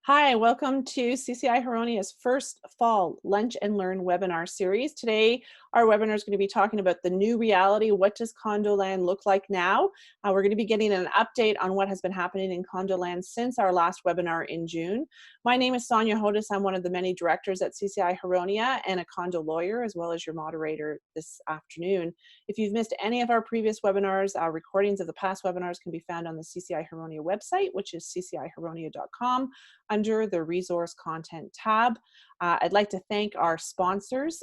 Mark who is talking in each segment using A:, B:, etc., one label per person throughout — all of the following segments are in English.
A: Hi, welcome to CCI Huronia's first fall Lunch and Learn webinar series. Today, our webinar is going to be talking about the new reality. What does Condo land look like now? We're going to be getting an update on what has been happening in Condo land since our last webinar in June. My name is Sonia Hodis. I'm one of the many directors at CCI Huronia and a condo lawyer, as well as your moderator this afternoon. If you've missed any of our previous webinars, recordings of the past webinars can be found on the CCI Huronia website, which is ccihuronia.com. under the resource content tab. I'd like to thank our sponsors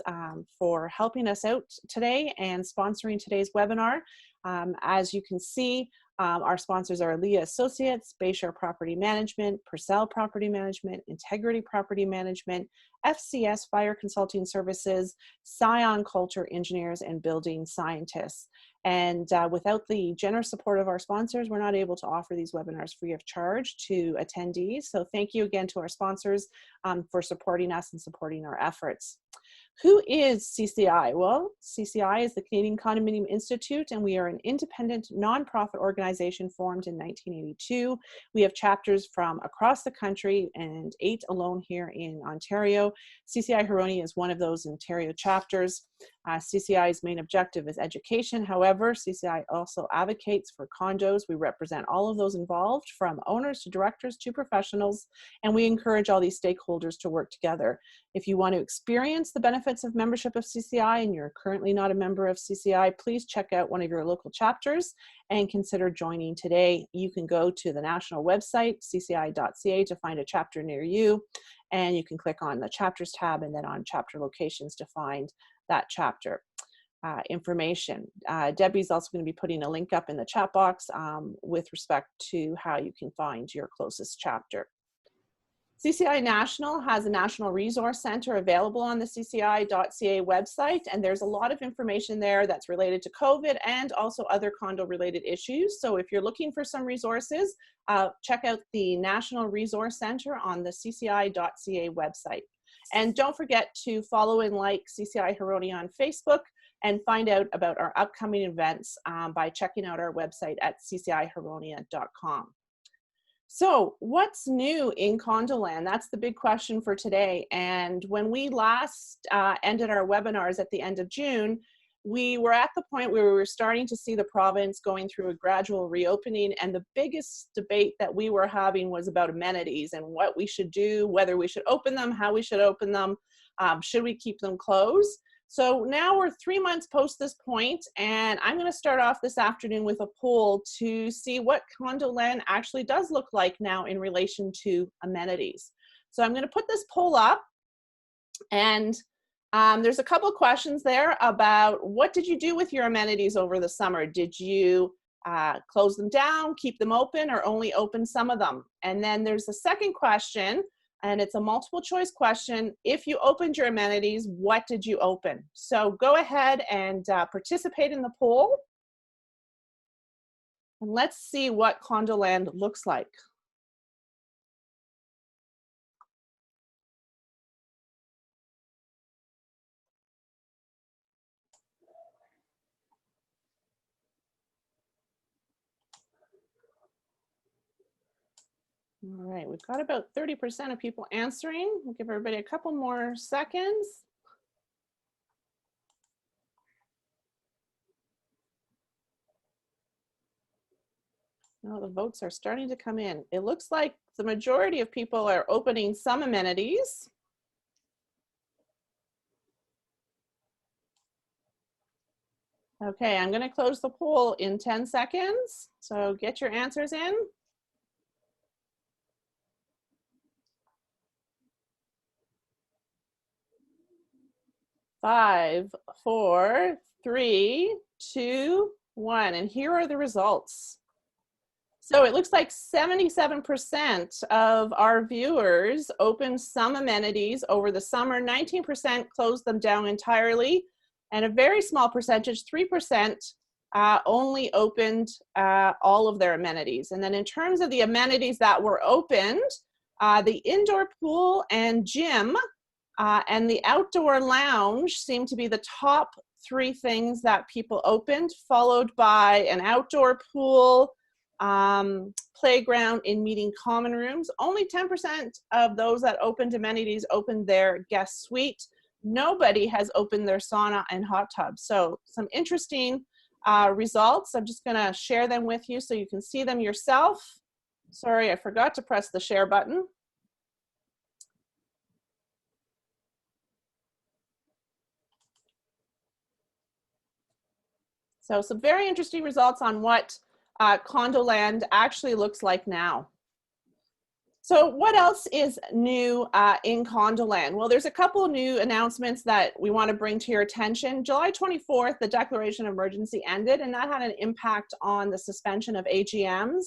A: for helping us out today and sponsoring today's webinar. As you can see, our sponsors are Leah Associates, Bayshore Property Management, Purcell Property Management, Integrity Property Management, FCS Fire Consulting Services, Scion Culture Engineers, and Building Scientists. And without the generous support of our sponsors, we're not able to offer these webinars free of charge to attendees. So thank you again to our sponsors for supporting us and supporting our efforts. Who is CCI? Well, CCI is the Canadian Condominium Institute, and we are an independent nonprofit organization formed in 1982. We have chapters from across the country and 8 alone here in Ontario. CCI Huronia is one of those Ontario chapters. CCI's main objective is education. However, CCI also advocates for condos. We represent all of those involved, from owners to directors to professionals, and we encourage all these stakeholders to work together. If you want to experience the benefits of membership of CCI and you're currently not a member of CCI, please check out one of your local chapters and consider joining today. You can go to the national website, cci.ca, to find a chapter near you, and you can click on the chapters tab and then on chapter locations to find that chapter information. Debbie's also going to be putting a link up in the chat box with respect to how you can find your closest chapter. CCI National has a National Resource Center available on the cci.ca website, and there's a lot of information there that's related to COVID and also other condo-related issues. So if you're looking for some resources, check out the National Resource Center on the cci.ca website. And don't forget to follow and like CCI Huronia on Facebook and find out about our upcoming events by checking out our website at ccihuronia.com. So what's new in condo land? That's the big question for today. And when we last ended our webinars at the end of June, we were at the point where we were starting to see the province going through a gradual reopening, and the biggest debate that we were having was about amenities and what we should do, whether we should open them, how we should open them, should we keep them closed. So now we're 3 months post this point, and I'm going to start off this afternoon with a poll to see what condo land actually does look like now in relation to amenities. So I'm going to put this poll up, and there's a couple questions there about what did you do with your amenities over the summer? Did you close them down, keep them open, or only open some of them? And then there's a second question, and it's a multiple choice question. If you opened your amenities, what did you open? So go ahead and participate in the poll. And let's see what condo land looks like. All right, we've got about 30% of people answering. We'll give everybody a couple more seconds. Now the votes are starting to come in. It looks like the majority of people are opening some amenities. Okay, I'm going to close the poll in 10 seconds. So get your answers in. 5, 4, 3, 2, 1. And here are the results. So it looks like 77% of our viewers opened some amenities over the summer. 19% closed them down entirely. And a very small percentage, 3%, only opened all of their amenities. And then in terms of the amenities that were opened, the indoor pool and gym and the outdoor lounge seem to be the top 3 things that people opened, followed by an outdoor pool, playground in meeting common rooms. Only 10% of those that opened amenities opened their guest suite. Nobody has opened their sauna and hot tub. So some interesting results. I'm just gonna share them with you so you can see them yourself. Sorry, I forgot to press the share button. So some very interesting results on what condo land actually looks like now. So what else is new in condo land? Well, there's a couple new announcements that we want to bring to your attention. July 24th, the declaration of emergency ended, and that had an impact on the suspension of AGMs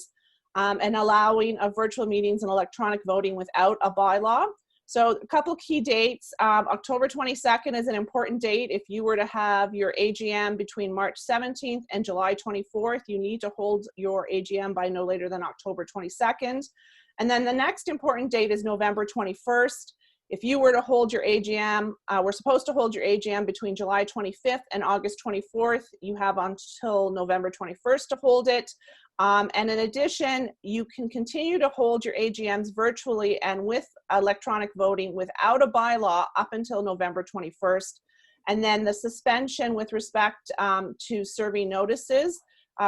A: and allowing of virtual meetings and electronic voting without a bylaw. So a couple key dates. October 22nd is an important date. If you were to have your AGM between March 17th and July 24th, you need to hold your AGM by no later than October 22nd. And then the next important date is November 21st. If you were to hold your AGM, we're supposed to hold your AGM between July 25th and August 24th. You have until November 21st to hold it. And in addition, you can continue to hold your AGMs virtually and with electronic voting without a bylaw up until November 21st. And then the suspension with respect to serving notices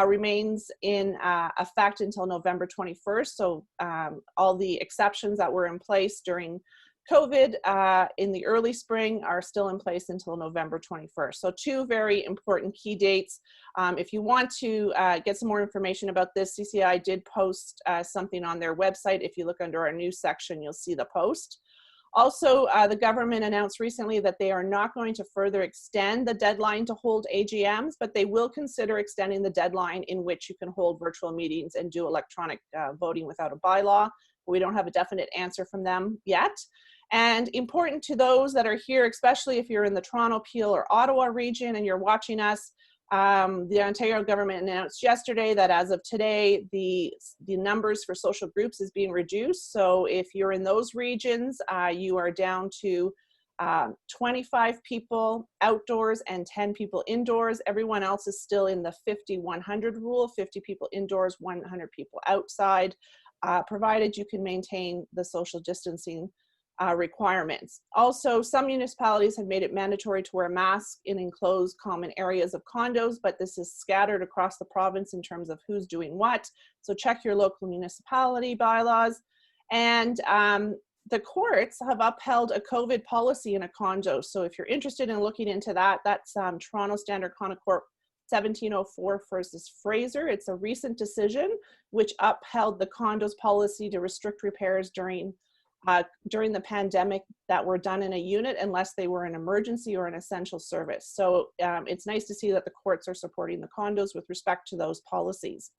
A: remains in effect until November 21st. So all the exceptions that were in place during COVID in the early spring are still in place until November 21st. So two very important key dates. If you want to get some more information about this, CCI did post something on their website. If you look under our news section, you'll see the post. Also, the government announced recently that they are not going to further extend the deadline to hold AGMs, but they will consider extending the deadline in which you can hold virtual meetings and do electronic voting without a bylaw. We don't have a definite answer from them yet. And important to those that are here, especially if you're in the Toronto, Peel, or Ottawa region and you're watching us, the Ontario government announced yesterday that as of today, the numbers for social groups is being reduced. So if you're in those regions, you are down to 25 people outdoors and 10 people indoors. Everyone else is still in the 50-100 rule, 50 people indoors, 100 people outside, provided you can maintain the social distancing requirements. Also, some municipalities have made it mandatory to wear a mask in enclosed common areas of condos, but this is scattered across the province in terms of who's doing what. So check your local municipality bylaws. And the courts have upheld a COVID policy in a condo. So if you're interested in looking into that, that's Toronto Standard Condo Court 1704 versus Fraser. It's a recent decision which upheld the condo's policy to restrict repairs during the pandemic that were done in a unit unless they were an emergency or an essential service. So it's nice to see that the courts are supporting the condos with respect to those policies.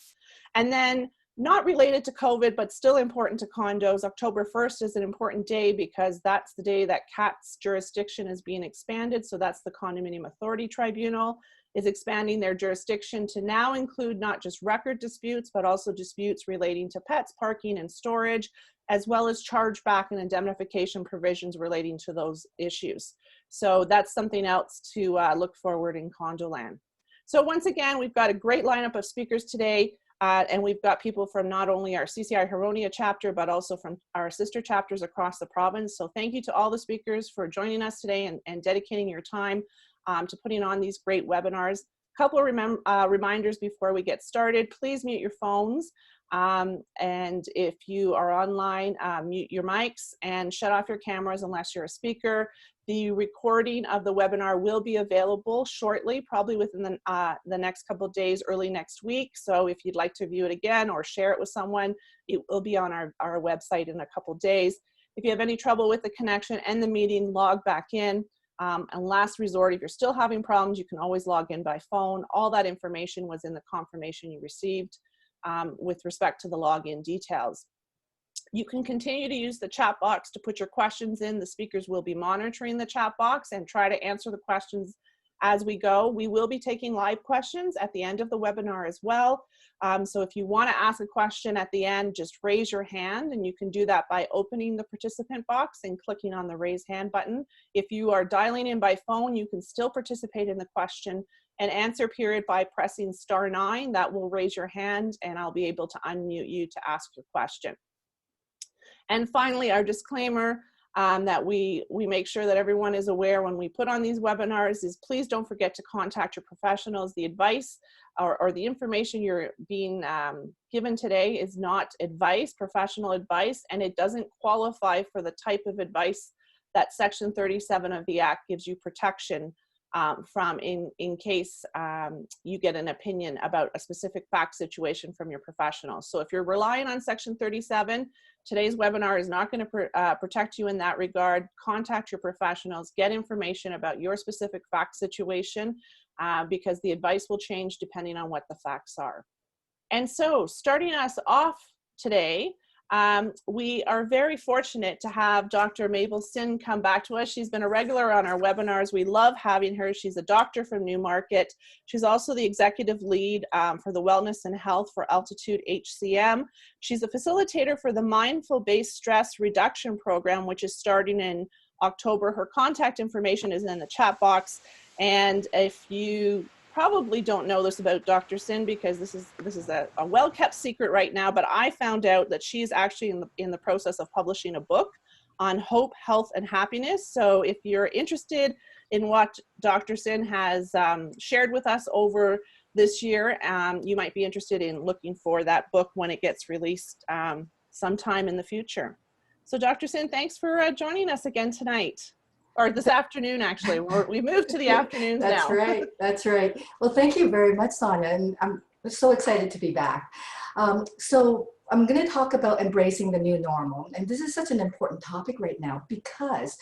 A: And then not related to COVID, but still important to condos, October 1st is an important day because that's the day that CAT's jurisdiction is being expanded. So that's the Condominium Authority Tribunal is expanding their jurisdiction to now include not just record disputes, but also disputes relating to pets, parking, and storage, as well as chargeback and indemnification provisions relating to those issues. So that's something else to look forward in condo land. So once again, we've got a great lineup of speakers today, and we've got people from not only our CCI Huronia chapter, but also from our sister chapters across the province. So thank you to all the speakers for joining us today and dedicating your time to putting on these great webinars. A couple of reminders before we get started. Please mute your phones. And if you are online, mute your mics and shut off your cameras unless you're a speaker. The recording of the webinar will be available shortly, probably within the next couple of days, early next week. So if you'd like to view it again or share it with someone, it will be on our website in a couple of days. If you have any trouble with the connection and the meeting, log back in. And last resort, if you're still having problems, you can always log in by phone. All that information was in the confirmation you received with respect to the login details. You can continue to use the chat box to put your questions in. The speakers will be monitoring the chat box and try to answer the questions as we go. We will be taking live questions at the end of the webinar as well. So if you want to ask a question at the end, just raise your hand, and you can do that by opening the participant box and clicking on the raise hand button. If you are dialing in by phone, you can still participate in the question an answer period by pressing *9. That will raise your hand and I'll be able to unmute you to ask your question. And finally, our disclaimer that we make sure that everyone is aware when we put on these webinars is please don't forget to contact your professionals. The advice or the information you're being given today is not advice, professional advice, and it doesn't qualify for the type of advice that Section 37 of the Act gives you protection from in case you get an opinion about a specific fact situation from your professional. So if you're relying on Section 37, today's webinar is not going to protect you in that regard. Contact your professionals, get information about your specific fact situation because the advice will change depending on what the facts are. And so starting us off today, we are very fortunate to have Dr. Mabel Sin come back to us. She's been a regular on our webinars. We love having her. She's a doctor from Newmarket. She's also the executive lead for the Wellness and Health for Altitude HCM. She's a facilitator for the Mindful Based Stress Reduction Program, which is starting in October. Her contact information is in the chat box. And if you probably don't know this about Dr. Sin because this is a well-kept secret right now, but I found out that she's actually in the process of publishing a book on hope, health, and happiness. So if you're interested in what Dr. Sin has shared with us over this year, you might be interested in looking for that book when it gets released sometime in the future. So Dr. Sin, thanks for joining us again tonight. Or this afternoon, actually. We moved to the afternoons now.
B: That's right. That's right. Well, thank you very much, Sonia. And I'm so excited to be back. So I'm going to talk about embracing the new normal. And this is such an important topic right now because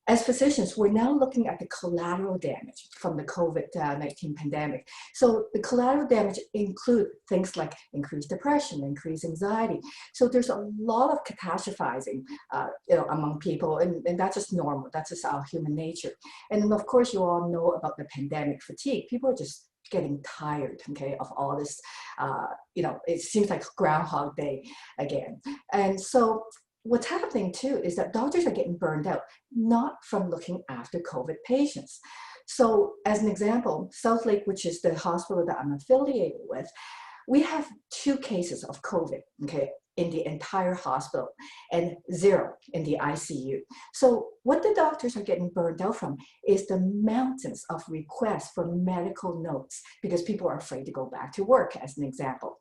B: as physicians, we're now looking at the collateral damage from the COVID-19 pandemic. So the collateral damage include things like increased depression, increased anxiety. So there's a lot of catastrophizing among people, and that's just normal. That's just our human nature. And then of course, you all know about the pandemic fatigue. People are just getting tired, okay, of all this, it seems like Groundhog Day again. And so what's happening too is that doctors are getting burned out, not from looking after COVID patients. So as an example, South Lake, which is the hospital that I'm affiliated with, we have 2 cases of COVID, okay, in the entire hospital and 0 in the ICU. So what the doctors are getting burned out from is the mountains of requests for medical notes because people are afraid to go back to work, as an example.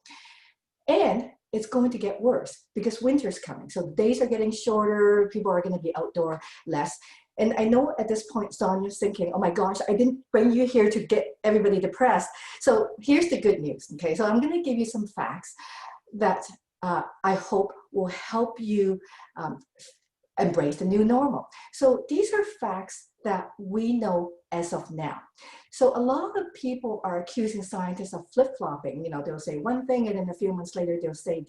B: And it's going to get worse because winter's coming. So the days are getting shorter, people are going to be outdoor less. And I know at this point, Sonia's thinking, oh my gosh, I didn't bring you here to get everybody depressed. So here's the good news, okay? So I'm going to give you some facts that I hope will help you embrace the new normal. So these are facts that we know as of now. So a lot of people are accusing scientists of flip-flopping. They'll say one thing and then a few months later they'll say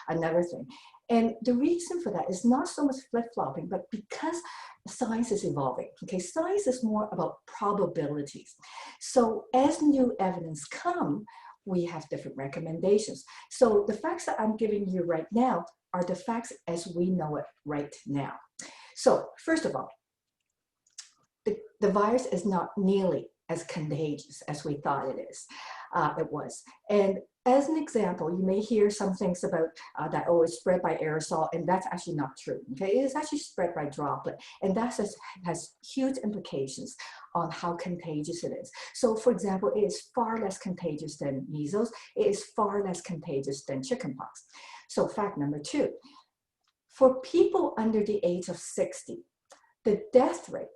B: another thing. And the reason for that is not so much flip-flopping, but because science is evolving. Okay, science is more about probabilities. So as new evidence come, we have different recommendations. So the facts that I'm giving you right now are the facts as we know it right now. So first of all, the virus is not nearly as contagious as we thought it was. And as an example, you may hear some things about that, oh, it's spread by aerosol, and that's actually not true, okay? It is actually spread by droplet, and that has huge implications on how contagious it is. So for example, it is far less contagious than measles. It is far less contagious than chickenpox. So fact number 2, for people under the age of 60, the death rate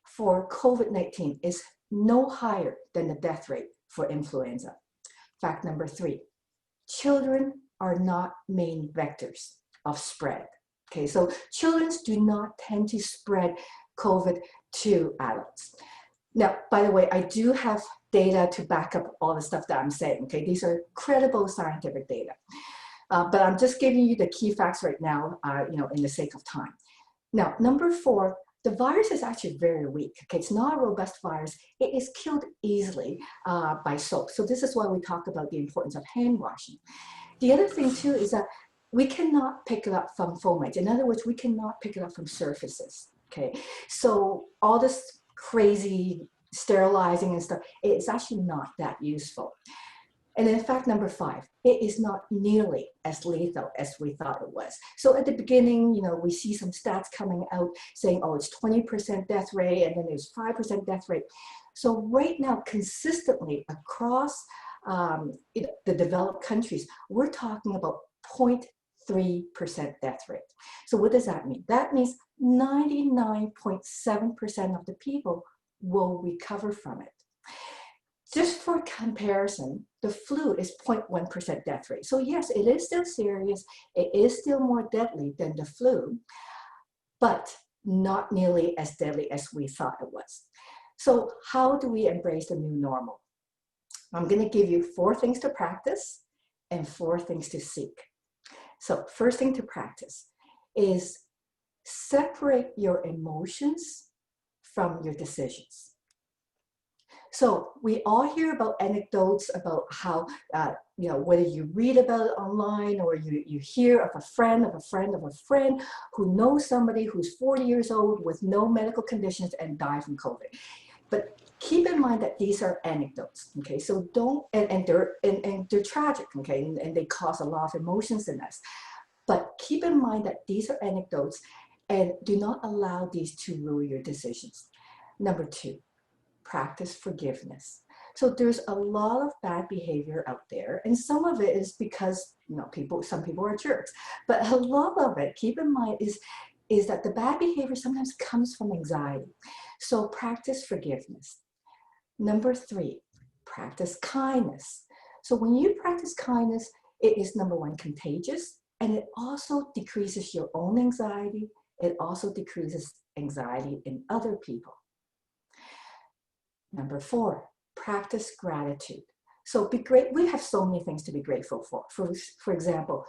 B: for COVID-19 is no higher than the death rate for influenza. Fact number 3, children are not main vectors of spread. Okay, so children do not tend to spread COVID to adults. Now, by the way, I do have data to back up all the stuff that I'm saying. Okay, these are credible scientific data. But I'm just giving you the key facts right now, in the sake of time. Now, number 4, the virus is actually very weak. Okay, it's not a robust virus. It is killed easily by soap. So this is why we talk about the importance of hand washing. The other thing too is that we cannot pick it up from fomites. In other words, we cannot pick it up from surfaces. Okay, so all this crazy sterilizing and stuff, it's actually not that useful. And in fact, number 5, it is not nearly as lethal as we thought it was. So at the beginning, we see some stats coming out saying, oh, it's 20% death rate, and then there's 5% death rate. So right now, consistently across the developed countries, we're talking about 0.3% death rate. So what does that mean? That means 99.7% of the people will recover from it. Just for comparison, the flu is 0.1% death rate. So yes, it is still serious. It is still more deadly than the flu, but not nearly as deadly as we thought it was. So how do we embrace the new normal? I'm going to give you 4 things to practice and 4 things to seek. So first thing to practice is separate your emotions from your decisions. So we all hear about anecdotes about how, whether you read about it online or you hear of a friend of a friend of a friend who knows somebody who's 40 years old with no medical conditions and died from COVID. But keep in mind that these are anecdotes, okay? So don't, and they're tragic, okay? And they cause a lot of emotions in us. But keep in mind that these are anecdotes and do not allow these to rule your decisions. Number 2. Practice forgiveness. So there's a lot of bad behavior out there, and some of it is because some people are jerks, but a lot of it, keep in mind, is that the bad behavior sometimes comes from anxiety. So practice forgiveness. Number 3, practice kindness. So when you practice kindness, it is number 1, contagious, and it also decreases your own anxiety. It also decreases anxiety in other people. Number 4, practice gratitude. So be great. We have so many things to be grateful for. For example,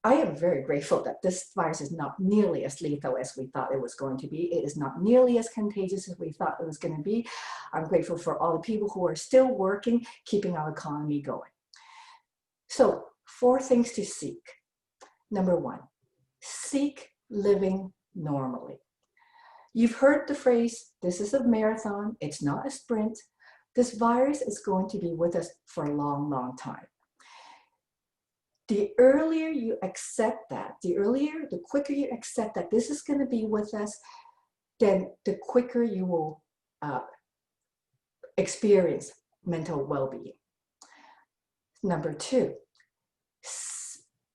B: I am very grateful that this virus is not nearly as lethal as we thought it was going to be. It is not nearly as contagious as we thought it was going to be. I'm grateful for all the people who are still working, keeping our economy going. So 4 things to seek. Number 1, seek living normally. You've heard the phrase, this is a marathon, it's not a sprint. This virus is going to be with us for a long, long time. The earlier you accept that, the quicker you accept that this is going to be with us, then the quicker you will experience mental well-being. Number 2,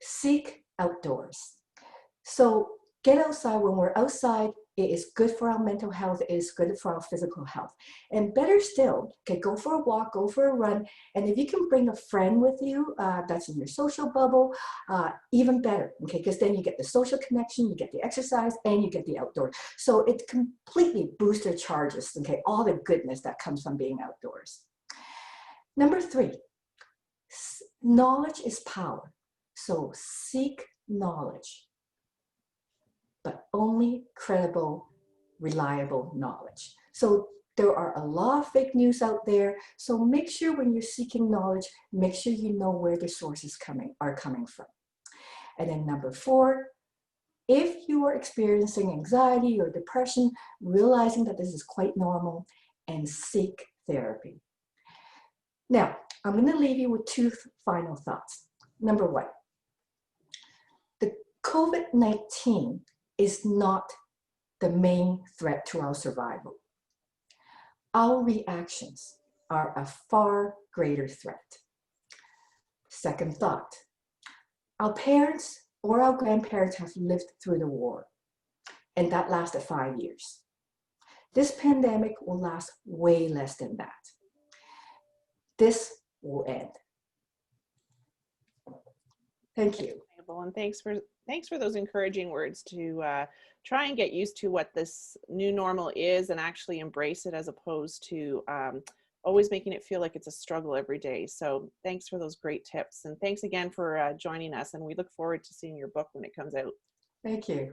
B: seek outdoors. So get outside. When we're outside, it is good for our mental health. It is good for our physical health. And better still, okay, go for a walk, go for a run. And if you can bring a friend with you that's in your social bubble, even better, okay, because then you get the social connection, you get the exercise, and you get the outdoors. So it completely boosts your charges, okay, all the goodness that comes from being outdoors. Number 3, knowledge is power. So seek knowledge, but only credible, reliable knowledge. So there are a lot of fake news out there. So make sure when you're seeking knowledge, make sure you know where the sources are coming from. And then number 4, if you are experiencing anxiety or depression, realizing that this is quite normal, and seek therapy. Now, I'm going to leave you with 2 final thoughts. Number 1, the COVID-19 is not the main threat to our survival. Our reactions are a far greater threat. Second thought, our parents or our grandparents have lived through the war, and that lasted 5 years. This pandemic will last way less than that. This will end. Thank you.
A: And thanks for those encouraging words to try and get used to what this new normal is and actually embrace it, as opposed to always making it feel like it's a struggle every day. So thanks for those great tips, and thanks again for joining us, and we look forward to seeing your book when it comes out.
B: Thank you.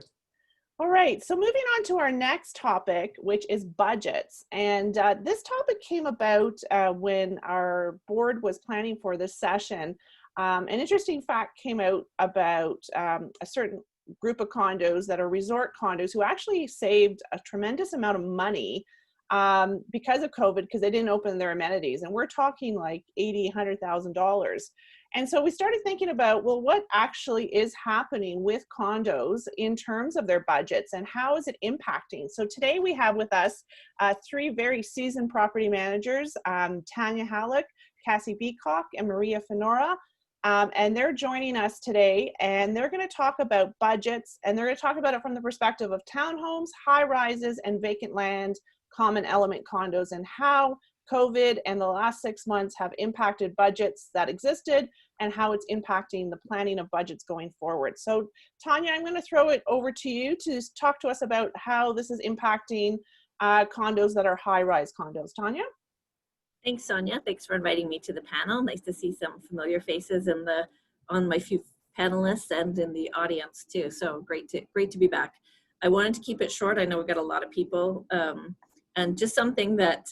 A: All right, so moving on to our next topic, which is budgets. And this topic came about when our board was planning for this session. An interesting fact came out about a certain group of condos that are resort condos who actually saved a tremendous amount of money because of COVID, because they didn't open their amenities. And we're talking like $80,000, $100,000. And so we started thinking about, well, what actually is happening with condos in terms of their budgets and how is it impacting? So today we have with us three very seasoned property managers, Tanya Halleck, Cassie Beacock, and Maria Fenora. And they're joining us today, and they're going to talk about budgets, and they're going to talk about it from the perspective of townhomes, high rises, and vacant land, common element condos, and how COVID and the last 6 months have impacted budgets that existed and how it's impacting the planning of budgets going forward. So Tanya, I'm going to throw it over to you to talk to us about how this is impacting condos that are high-rise condos. Tanya?
C: Thanks, Sonia. Thanks for inviting me to the panel. Nice to see some familiar faces on my few panelists and in the audience too. So great to be back. I wanted to keep it short. I know we've got a lot of people, and just something that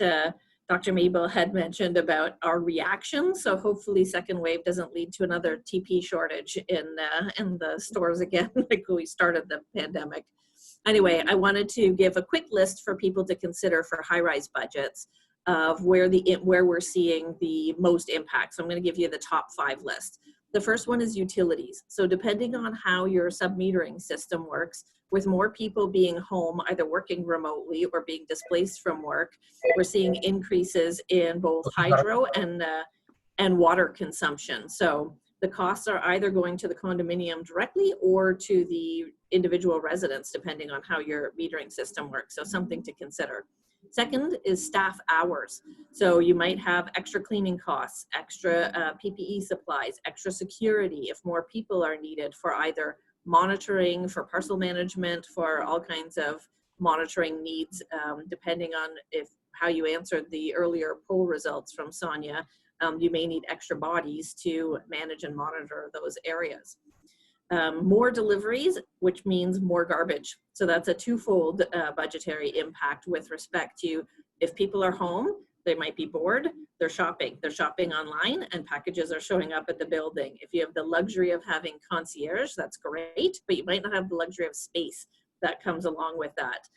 C: Dr. Mabel had mentioned about our reaction. So hopefully second wave doesn't lead to another TP shortage in the stores again, like we started the pandemic. Anyway, I wanted to give a quick list for people to consider for high-rise budgets of where we're seeing the most impact. So I'm going to give you the top 5 list. The first one is utilities. So depending on how your sub-metering system works, with more people being home, either working remotely or being displaced from work, we're seeing increases in both hydro and water consumption. So the costs are either going to the condominium directly or to the individual residents, depending on how your metering system works. So something to consider. Second is staff hours. So you might have extra cleaning costs, extra PPE supplies, extra security if more people are needed for either monitoring, for parcel management, for all kinds of monitoring needs, depending on how you answered the earlier poll results from Sonia. You may need extra bodies to manage and monitor those areas. More deliveries, which means more garbage. So that's a twofold budgetary impact with respect to if people are home, they might be bored, they're shopping online and packages are showing up at the building. If you have the luxury of having concierge, that's great, but you might not have the luxury of space that comes along with that.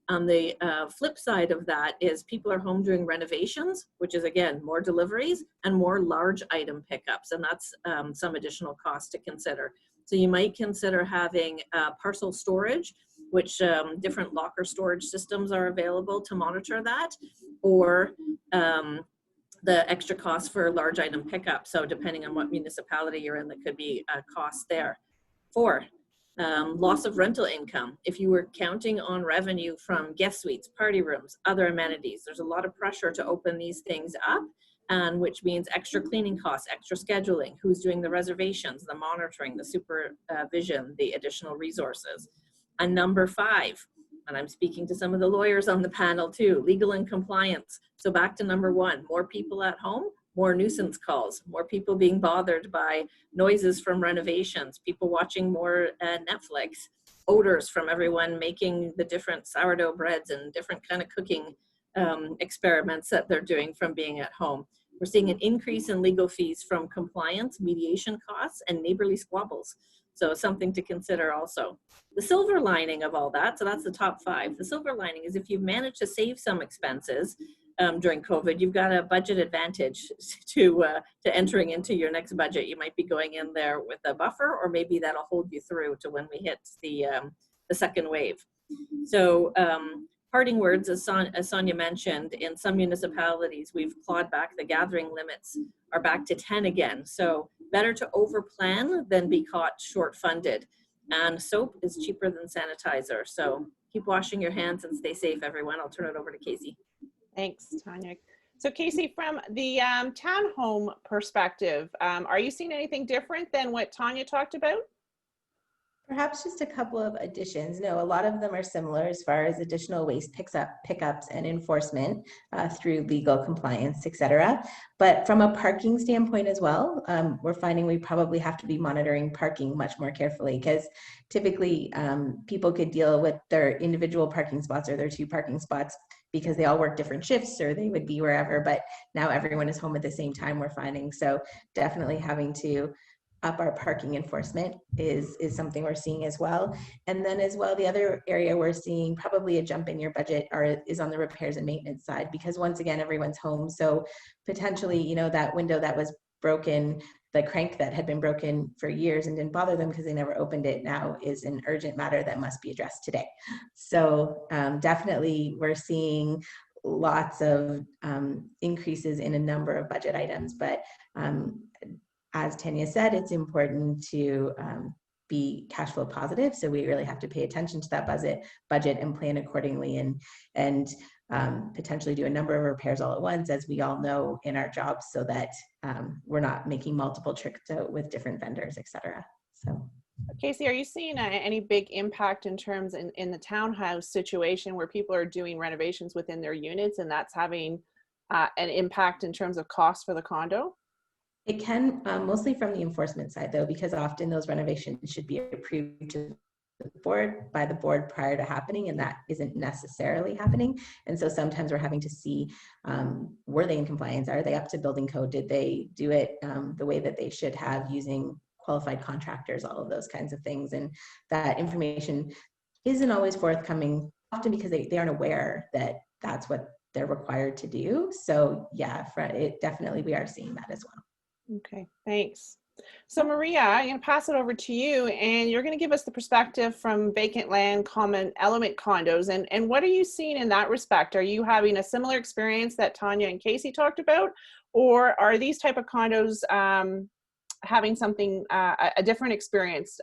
C: On the flip side of that is people are home doing renovations, which is again, more deliveries and more large item pickups. And that's some additional cost to consider. So you might consider having parcel storage, which different locker storage systems are available to monitor that, or the extra cost for large item pickup. So depending on what municipality you're in, there could be a cost there. 4, loss of rental income. If you were counting on revenue from guest suites, party rooms, other amenities, there's a lot of pressure to open these things up, and which means extra cleaning costs, extra scheduling, who's doing the reservations, the monitoring, the supervision, the additional resources. And number 5, and I'm speaking to some of the lawyers on the panel too, legal and compliance. So back to number 1, more people at home, more nuisance calls, more people being bothered by noises from renovations, people watching more Netflix, odors from everyone making the different sourdough breads and different kind of cooking experiments that they're doing from being at home. We're seeing an increase in legal fees from compliance, mediation costs, and neighborly squabbles. So something to consider also. The silver lining of all that, so that's the top 5. The silver lining is if you've managed to save some expenses during COVID, you've got a budget advantage to entering into your next budget. You might be going in there with a buffer, or maybe that'll hold you through to when we hit the second wave. So parting words, as Sonia mentioned, in some municipalities, we've clawed back. The gathering limits are back to 10 again. So better to overplan than be caught short-funded. And soap is cheaper than sanitizer. So keep washing your hands and stay safe, everyone. I'll turn it over to Casey.
A: Thanks, Tanya. So Casey, from the townhome perspective, are you seeing anything different than what Tanya talked about?
D: Perhaps just a couple of additions. No, a lot of them are similar as far as additional waste pickups and enforcement through legal compliance, etc. But from a parking standpoint as well, we're finding we probably have to be monitoring parking much more carefully, because typically people could deal with their individual parking spots or their 2 parking spots because they all work different shifts or they would be wherever, but now everyone is home at the same time, we're finding. So definitely having to up our parking enforcement is something we're seeing as well. And then as well, the other area we're seeing probably a jump in your budget is on the repairs and maintenance side, because once again, everyone's home. So potentially, you know, that window that was broken, the crank that had been broken for years and didn't bother them because they never opened it, now is an urgent matter that must be addressed today. So definitely we're seeing lots of increases in a number of budget items, but as Tanya said, it's important to be cash flow positive. So we really have to pay attention to that budget and plan accordingly, and potentially do a number of repairs all at once, as we all know in our jobs, so that we're not making multiple trips out with different vendors, etc. So.
A: Casey, are you seeing any big impact in terms in the townhouse situation where people are doing renovations within their units, and that's having an impact in terms of cost for the condo?
D: It can, mostly from the enforcement side though, because often those renovations should be approved to by the board prior to happening, and that isn't necessarily happening. And so sometimes we're having to see, were they in compliance? Are they up to building code? Did they do it the way that they should have, using qualified contractors, all of those kinds of things? And that information isn't always forthcoming, often because they aren't aware that that's what they're required to do. So yeah, it definitely, we are seeing that as well.
A: Okay, thanks. So Maria, I'm going to pass it over to you, and you're going to give us the perspective from vacant land common element condos. And what are you seeing in that respect? Are you having a similar experience that Tanya and Casey talked about, or are these type of condos having something, a different experience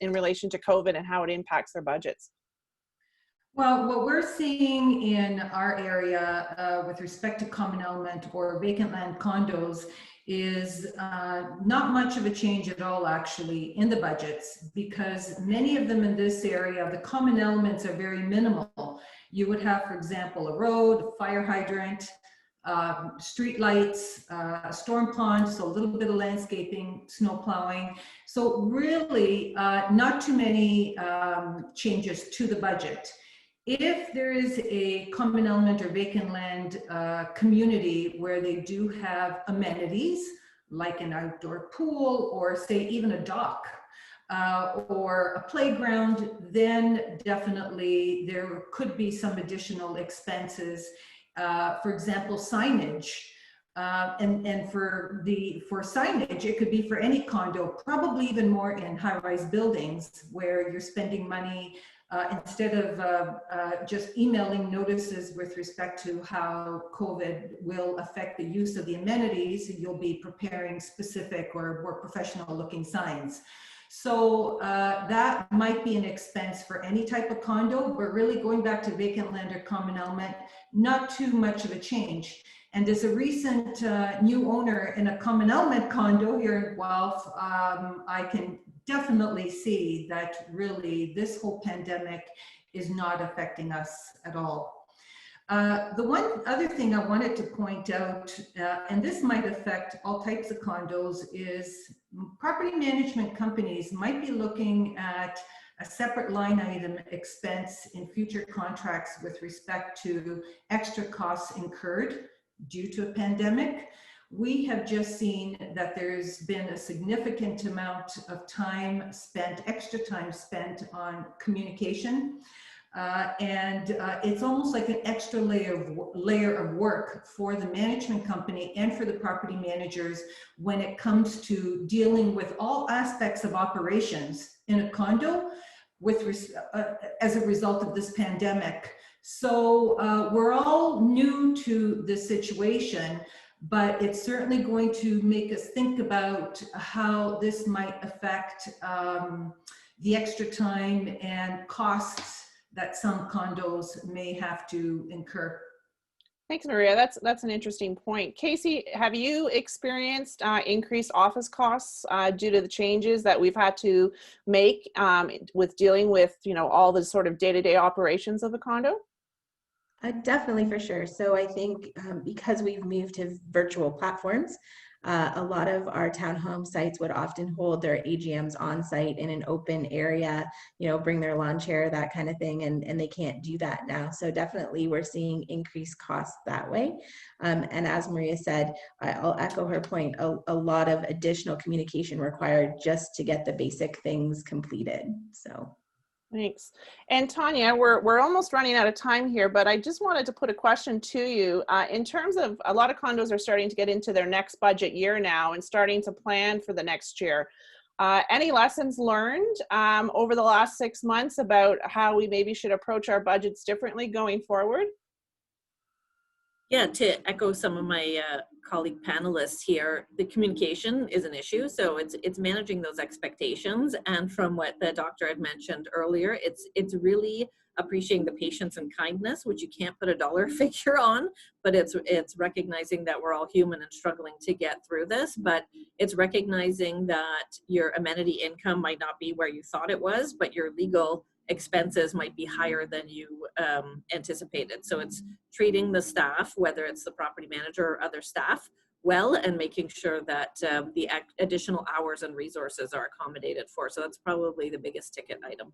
A: in relation to COVID and how it impacts their budgets?
E: Well, what we're seeing in our area with respect to common element or vacant land condos is not much of a change at all, actually, in the budgets, because many of them in this area, the common elements are very minimal. You would have, for example, a road, a fire hydrant, street lights, a storm pond, so a little bit of landscaping, snow plowing. So really not too many changes to the budget. If there is a common element or vacant land community where they do have amenities, like an outdoor pool, or say even a dock, or a playground, then definitely there could be some additional expenses. For example, signage. And for signage, it could be for any condo, probably even more in high-rise buildings where you're spending money instead of just emailing notices with respect to how COVID will affect the use of the amenities. You'll be preparing specific or more professional looking signs. So that might be an expense for any type of condo, but really going back to vacant land or common element, not too much of a change. And as a recent new owner in a common element condo here in Guelph, I can definitely see that really this whole pandemic is not affecting us at all. The one other thing I wanted to point out, and this might affect all types of condos, is property management companies might be looking at a separate line item expense in future contracts with respect to extra costs incurred due to a pandemic. We have just seen that there's been a significant amount of time spent, extra time spent on communication. And it's almost like an extra layer of work for the management company and for the property managers when it comes to dealing with all aspects of operations in a condo as a result of this pandemic. So we're all new to this situation, but it's certainly going to make us think about how this might affect the extra time and costs that some condos may have to incur.
A: Thanks, Maria. That's an interesting point. Casey, have you experienced increased office costs due to the changes that we've had to make with dealing with, all the sort of day-to-day operations of the condo?
D: Definitely, for sure. So I think because we've moved to virtual platforms, A lot of our townhome sites would often hold their AGMs on site in an open area, you know, bring their lawn chair, that kind of thing, and they can't do that now. So definitely we're seeing increased costs that way. And as Maria said, I'll echo her point, a lot of additional communication required just to get the basic things completed. So.
A: Thanks. And Tanya, we're almost running out of time here, but I just wanted to put a question to you. In terms of, a lot of condos are starting to get into their next budget year now and starting to plan for the next year. Any lessons learned over the last 6 months about how we maybe should approach our budgets differently going forward?
C: Yeah, to echo some of my colleague panelists here, the communication is an issue. So it's managing those expectations. And from what the doctor had mentioned earlier, it's really appreciating the patience and kindness, which you can't put a dollar figure on, but it's recognizing that we're all human and struggling to get through this. But it's recognizing that your amenity income might not be where you thought it was, but your legal expenses might be higher than you anticipated. So it's treating the staff, whether it's the property manager or other staff, well, and making sure that the additional hours and resources are accommodated for. So that's probably the biggest ticket item.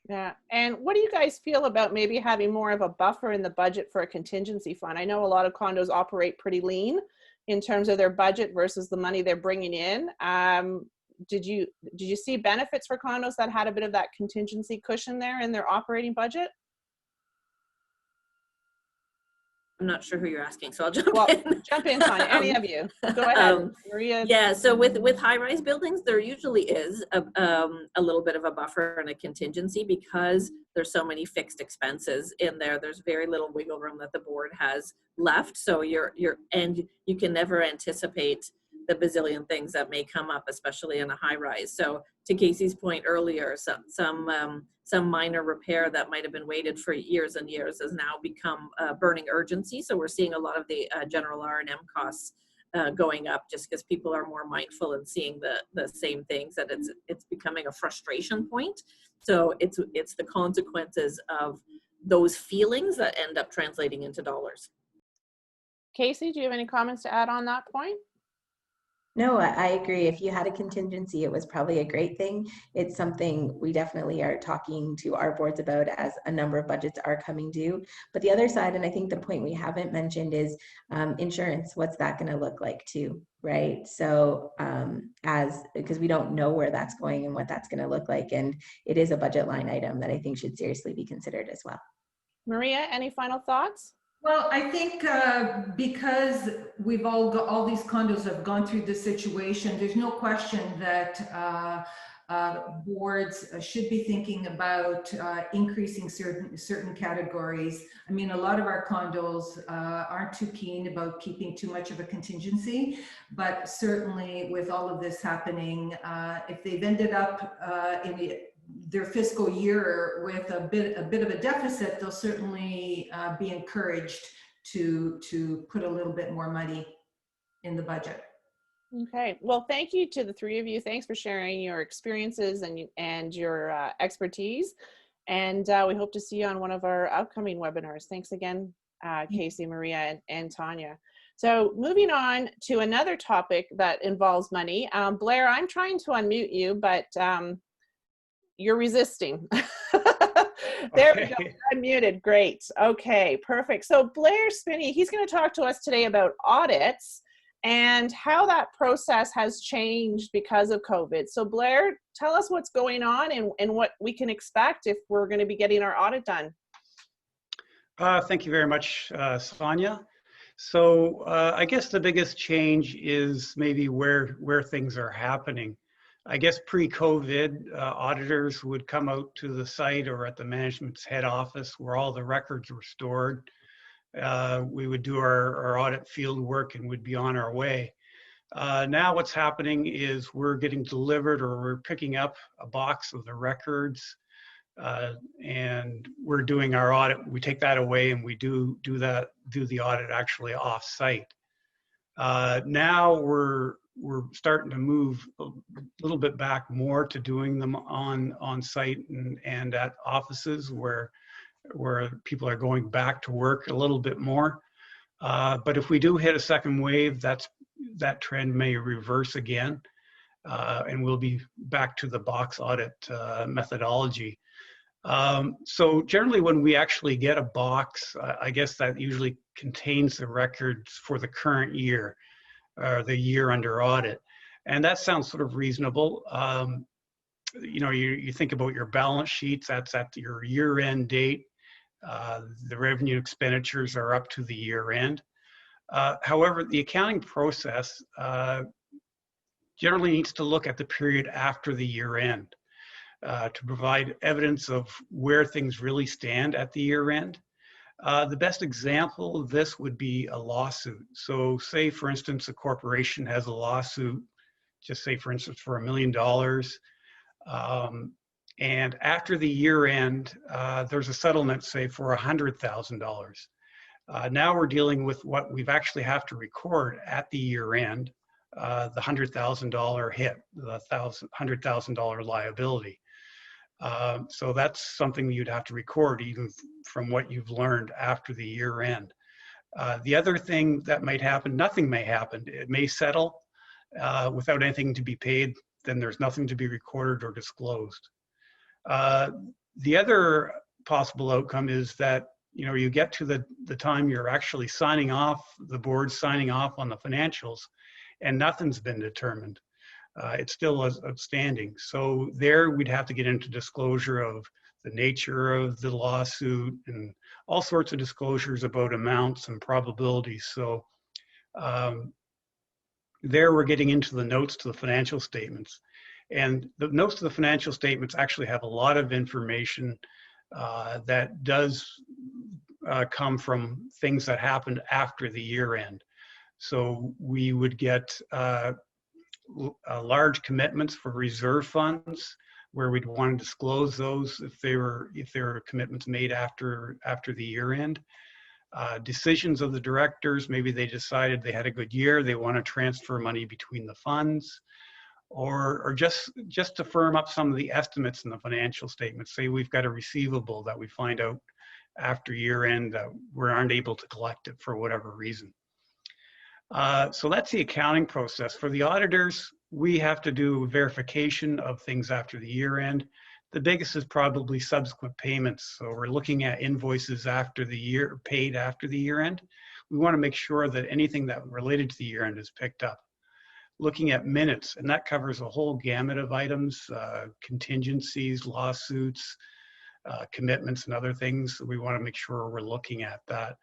A: Yeah. And what do you guys feel about maybe having more of a buffer in the budget for a contingency fund? I know a lot of condos operate pretty lean in terms of their budget versus the money they're bringing in. Did you see benefits for condos that had a bit of that contingency cushion there in their operating budget?
C: I'm not sure who you're asking, so I'll jump in.
A: Jump in, Tanya. Any of you. Go ahead, Maria.
C: Yeah, so with high-rise buildings, there usually is a little bit of a buffer and a contingency because there's so many fixed expenses in there. There's very little wiggle room that the board has left. So and you can never anticipate the bazillion things that may come up, especially in a high-rise. So to Casey's point earlier, some minor repair that might have been waited for years and years has now become burning urgency. So we're seeing a lot of the general R&M costs going up just because people are more mindful and seeing the same things, that it's becoming a frustration point. So it's the consequences of those feelings that end up translating into dollars.
A: Casey, do you have any comments to add on that point?
D: No, I agree. If you had a contingency, it was probably a great thing. It's something we definitely are talking to our boards about as a number of budgets are coming due. But the other side, and I think the point we haven't mentioned, is insurance. What's that going to look like too, right? So because we don't know where that's going and what that's going to look like. And it is a budget line item that I think should seriously be considered as well.
A: Maria, any final thoughts?
E: Well, I think because we've all these condos have gone through this situation, there's no question that boards should be thinking about increasing certain categories. I mean, a lot of our condos aren't too keen about keeping too much of a contingency, but certainly with all of this happening, if they've ended up in their fiscal year with a bit of a deficit, they'll certainly be encouraged to put a little bit more money in the budget.
A: Okay, well, thank you to the three of you. Thanks for sharing your experiences and your expertise. And we hope to see you on one of our upcoming webinars. Thanks again, Casey, Maria, and Tanya. So moving on to another topic that involves money. Blair, I'm trying to unmute you, but you're resisting. There we go, you're unmuted, great. Okay, perfect. So Blair Spinney, he's gonna talk to us today about audits and how that process has changed because of COVID. So Blair, tell us what's going on and what we can expect if we're gonna be getting our audit done.
F: Thank you very much, Sonia. So I guess the biggest change is maybe where things are happening. I guess pre-COVID, auditors would come out to the site or at the management's head office where all the records were stored. We would do our audit field work and would be on our way. Now what's happening is we're getting delivered or we're picking up a box of the records and we're doing our audit. We take that away and we do the audit actually off-site. Now we're starting to move a little bit back more to doing them on site and at offices where people are going back to work a little bit more. But if we do hit a second wave, that's that trend may reverse again, and we'll be back to the box audit methodology. So generally when we actually get a box, I guess that usually contains the records for the current year, or the year under audit. And that sounds sort of reasonable. You know, you think about your balance sheets, that's at your year-end date. The revenue expenditures are up to the year end. However, the accounting process generally needs to look at the period after the year end to provide evidence of where things really stand at the year end. The best example of this would be a lawsuit. So say, for instance, a corporation has a lawsuit, just say, for instance, for $1 million. And after the year end, there's a settlement, say, for $100,000. Now we're dealing with what we've actually have to record at the year end, the $100,000 hit, the $100,000 liability. So that's something you'd have to record even from what you've learned after the year end. The other thing that might happen, nothing may happen. It may settle without anything to be paid, then there's nothing to be recorded or disclosed. The other possible outcome is that, you know, you get to the time you're actually signing off, the board's signing off on the financials, and nothing's been determined. It's still outstanding. So there we'd have to get into disclosure of the nature of the lawsuit and all sorts of disclosures about amounts and probabilities. So there we're getting into the notes to the financial statements. And the notes to the financial statements actually have a lot of information that does come from things that happened after the year end. So we would get large commitments for reserve funds, where we'd want to disclose those if there were commitments made after the year end. Decisions of the directors, maybe they decided they had a good year, they want to transfer money between the funds, or just to firm up some of the estimates in the financial statements. Say we've got a receivable that we find out after year end that we aren't able to collect it for whatever reason. So that's the accounting process. For the auditors, we have to do verification of things after the year end. The biggest is probably subsequent payments. So we're looking at invoices after the year, paid after the year end. We want to make sure that anything that related to the year end is picked up. Looking at minutes, and that covers a whole gamut of items, contingencies, lawsuits, commitments, and other things. So we want to make sure we're looking at that.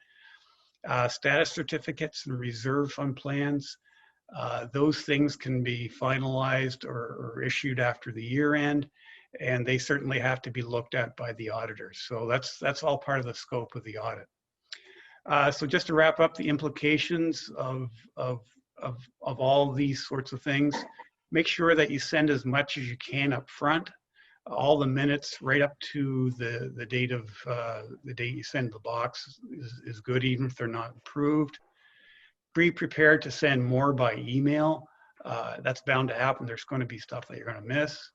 F: Status certificates and reserve fund plans, those things can be finalized or issued after the year end, and they certainly have to be looked at by the auditors. So that's all part of the scope of the audit. So just to wrap up the implications of all these sorts of things, make sure that you send as much as you can up front. All the minutes right up to the date you send the box is good, even if they're not approved. Be prepared to send more by email. That's bound to happen. There's going to be stuff that you're going to miss.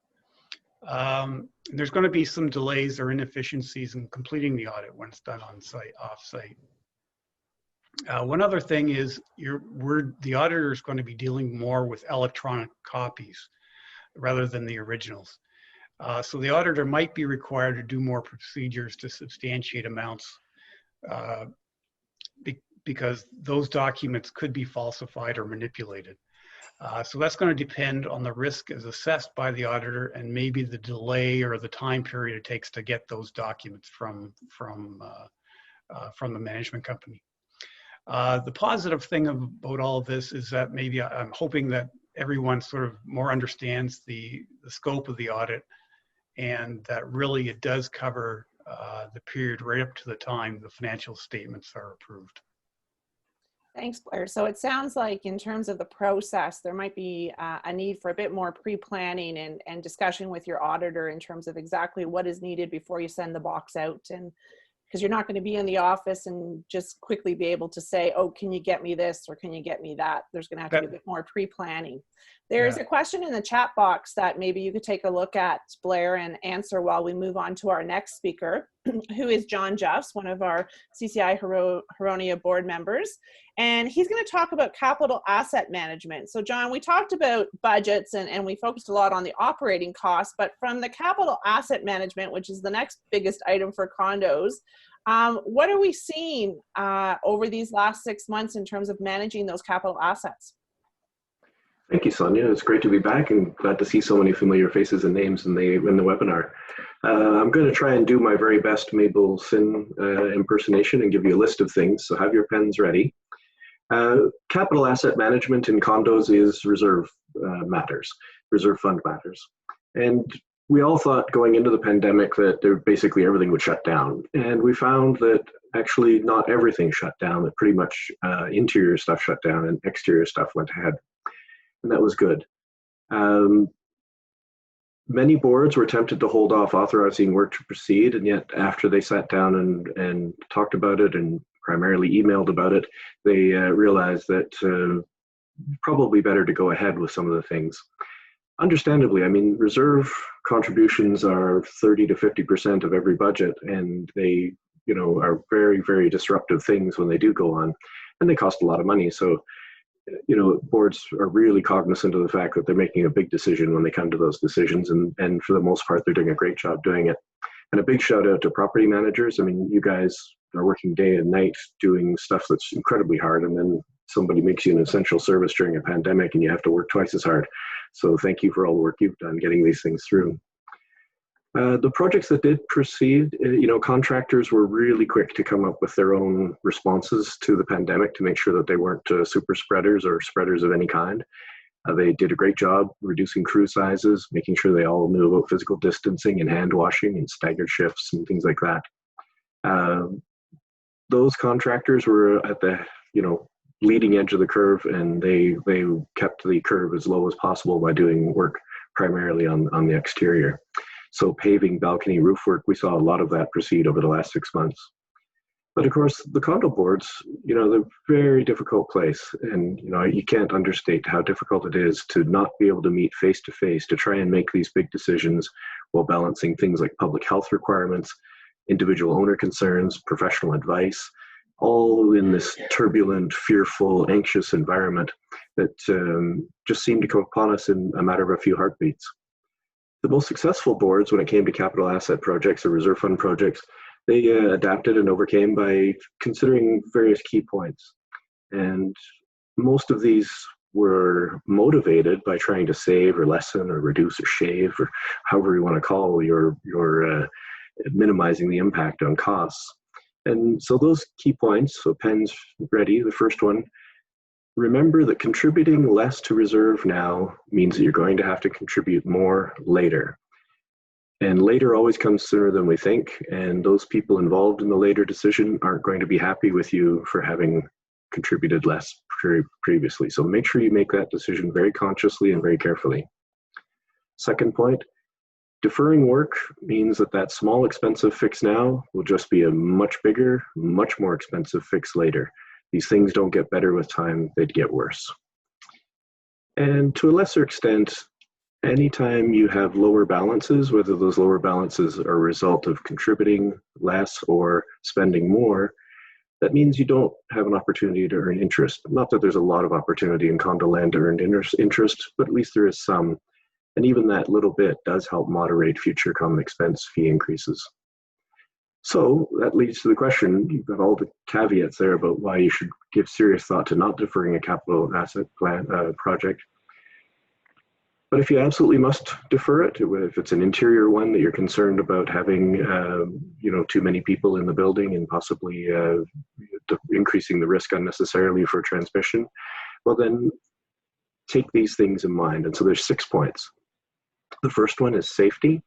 F: There's going to be some delays or inefficiencies in completing the audit when it's done on site, off site. One other thing is the auditor is going to be dealing more with electronic copies rather than the originals. So the auditor might be required to do more procedures to substantiate amounts because those documents could be falsified or manipulated. So that's going to depend on the risk as assessed by the auditor and maybe the delay or the time period it takes to get those documents from the management company. The positive thing about all of this is that maybe I'm hoping that everyone sort of more understands the scope of the audit, and that really it does cover the period right up to the time the financial statements are approved.
A: Thanks, Blair. So it sounds like in terms of the process, there might be a need for a bit more pre-planning and discussion with your auditor in terms of exactly what is needed before you send the box out. And because you're not going to be in the office and just quickly be able to say, oh, can you get me this or can you get me that? There's going to have to be a bit more pre-planning. There's a question in the chat box that maybe you could take a look at, Blair, and answer while we move on to our next speaker. who is John Jeffs, one of our CCI Huronia board members. And he's going to talk about capital asset management. So John, we talked about budgets and we focused a lot on the operating costs, but from the capital asset management, which is the next biggest item for condos, what are we seeing over these last 6 months in terms of managing those capital assets?
G: Thank you, Sonia. It's great to be back and glad to see so many familiar faces and names in the webinar. I'm going to try and do my very best Mabel Sin impersonation and give you a list of things, so have your pens ready. Capital asset management in condos is reserve matters, reserve fund matters. And we all thought going into the pandemic that basically everything would shut down. And we found that actually not everything shut down, that pretty much interior stuff shut down and exterior stuff went ahead. And that was good. Many boards were tempted to hold off authorizing work to proceed, and yet after they sat down and talked about it and primarily emailed about it, they realized that probably better to go ahead with some of the things. Understandably, I mean, reserve contributions are 30 to 50% of every budget, and they, you know, are very, very disruptive things when they do go on, and they cost a lot of money. So, you know, boards are really cognizant of the fact that they're making a big decision when they come to those decisions, and for the most part, they're doing a great job doing it. And a big shout out to property managers. I mean, you guys are working day and night doing stuff that's incredibly hard, and then somebody makes you an essential service during a pandemic and you have to work twice as hard. So thank you for all the work you've done getting these things through. The projects that did proceed, you know, contractors were really quick to come up with their own responses to the pandemic to make sure that they weren't super spreaders or spreaders of any kind. They did a great job reducing crew sizes, making sure they all knew about physical distancing and hand washing and staggered shifts and things like that. Those contractors were at the, you know, leading edge of the curve, and they kept the curve as low as possible by doing work primarily on the exterior. So paving, balcony, roof work, we saw a lot of that proceed over the last 6 months. But of course, the condo boards, you know, they're a very difficult place. And, you know, you can't understate how difficult it is to not be able to meet face to face to try and make these big decisions while balancing things like public health requirements, individual owner concerns, professional advice, all in this turbulent, fearful, anxious environment that just seemed to come upon us in a matter of a few heartbeats. The most successful boards when it came to capital asset projects or reserve fund projects, they adapted and overcame by considering various key points. And most of these were motivated by trying to save or lessen or reduce or shave or however you want to call your minimizing the impact on costs. And so those key points, so pens ready, the first one, remember that contributing less to reserve now means that you're going to have to contribute more later. And later always comes sooner than we think, and those people involved in the later decision aren't going to be happy with you for having contributed less previously. So make sure you make that decision very consciously and very carefully. Second point, deferring work means that small expensive fix now will just be a much bigger, much more expensive fix later. These things don't get better with time, they'd get worse. And to a lesser extent, anytime you have lower balances, whether those lower balances are a result of contributing less or spending more, that means you don't have an opportunity to earn interest. Not that there's a lot of opportunity in condo land to earn interest, but at least there is some. And even that little bit does help moderate future common expense fee increases. So that leads to the question, you've got all the caveats there about why you should give serious thought to not deferring a capital asset plan project. But if you absolutely must defer it, if it's an interior one that you're concerned about having, you know, too many people in the building and possibly increasing the risk unnecessarily for transmission, well then take these things in mind. And so there's 6 points. The first one is safety.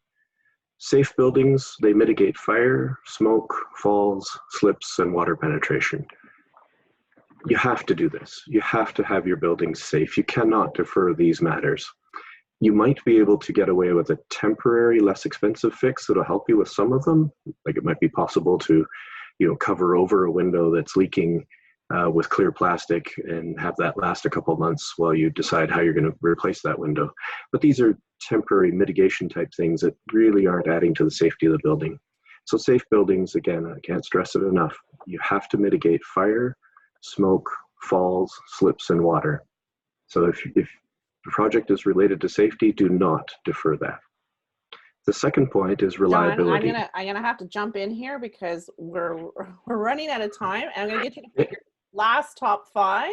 G: Safe buildings, they mitigate fire, smoke, falls, slips, and water penetration. You have to do this. You have to have your buildings safe. You cannot defer these matters. You might be able to get away with a temporary, less expensive fix that'll help you with some of them. Like it might be possible to, you know, cover over a window that's leaking with clear plastic and have that last a couple of months while you decide how you're going to replace that window. But these are temporary mitigation type things that really aren't adding to the safety of the building. So safe buildings, again, I can't stress it enough. You have to mitigate fire, smoke, falls, slips, and water. So if the project is related to safety, do not defer that. The second point is reliability.
A: John, I'm gonna have to jump in here because we're running out of time, and I'm gonna get you to put your last top 5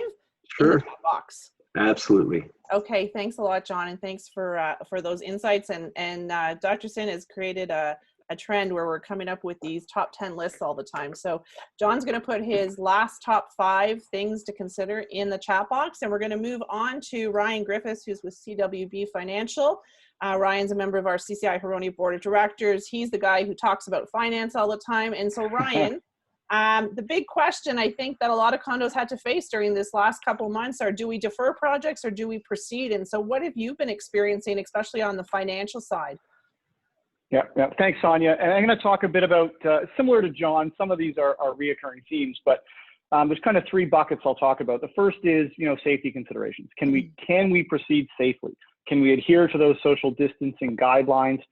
A: in the top box.
G: Absolutely.
A: Okay, thanks a lot, John, and thanks for those insights. And Dr. Sin has created a trend where we're coming up with these top 10 lists all the time. So John's going to put his last top 5 things to consider in the chat box, and we're going to move on to Ryan Griffiths, who's with CWB Financial. Ryan's a member of our CCI Huronia Board of Directors. He's the guy who talks about finance all the time. And so Ryan, the big question I think that a lot of condos had to face during this last couple months are, do we defer projects or do we proceed? And so what have you been experiencing, especially on the financial side?
H: Yeah. Thanks, Sonia. And I'm going to talk a bit about, similar to John, some of these are reoccurring themes, but there's kind of 3 buckets I'll talk about. The first is, safety considerations. Can we proceed safely? Can we adhere to those social distancing guidelines?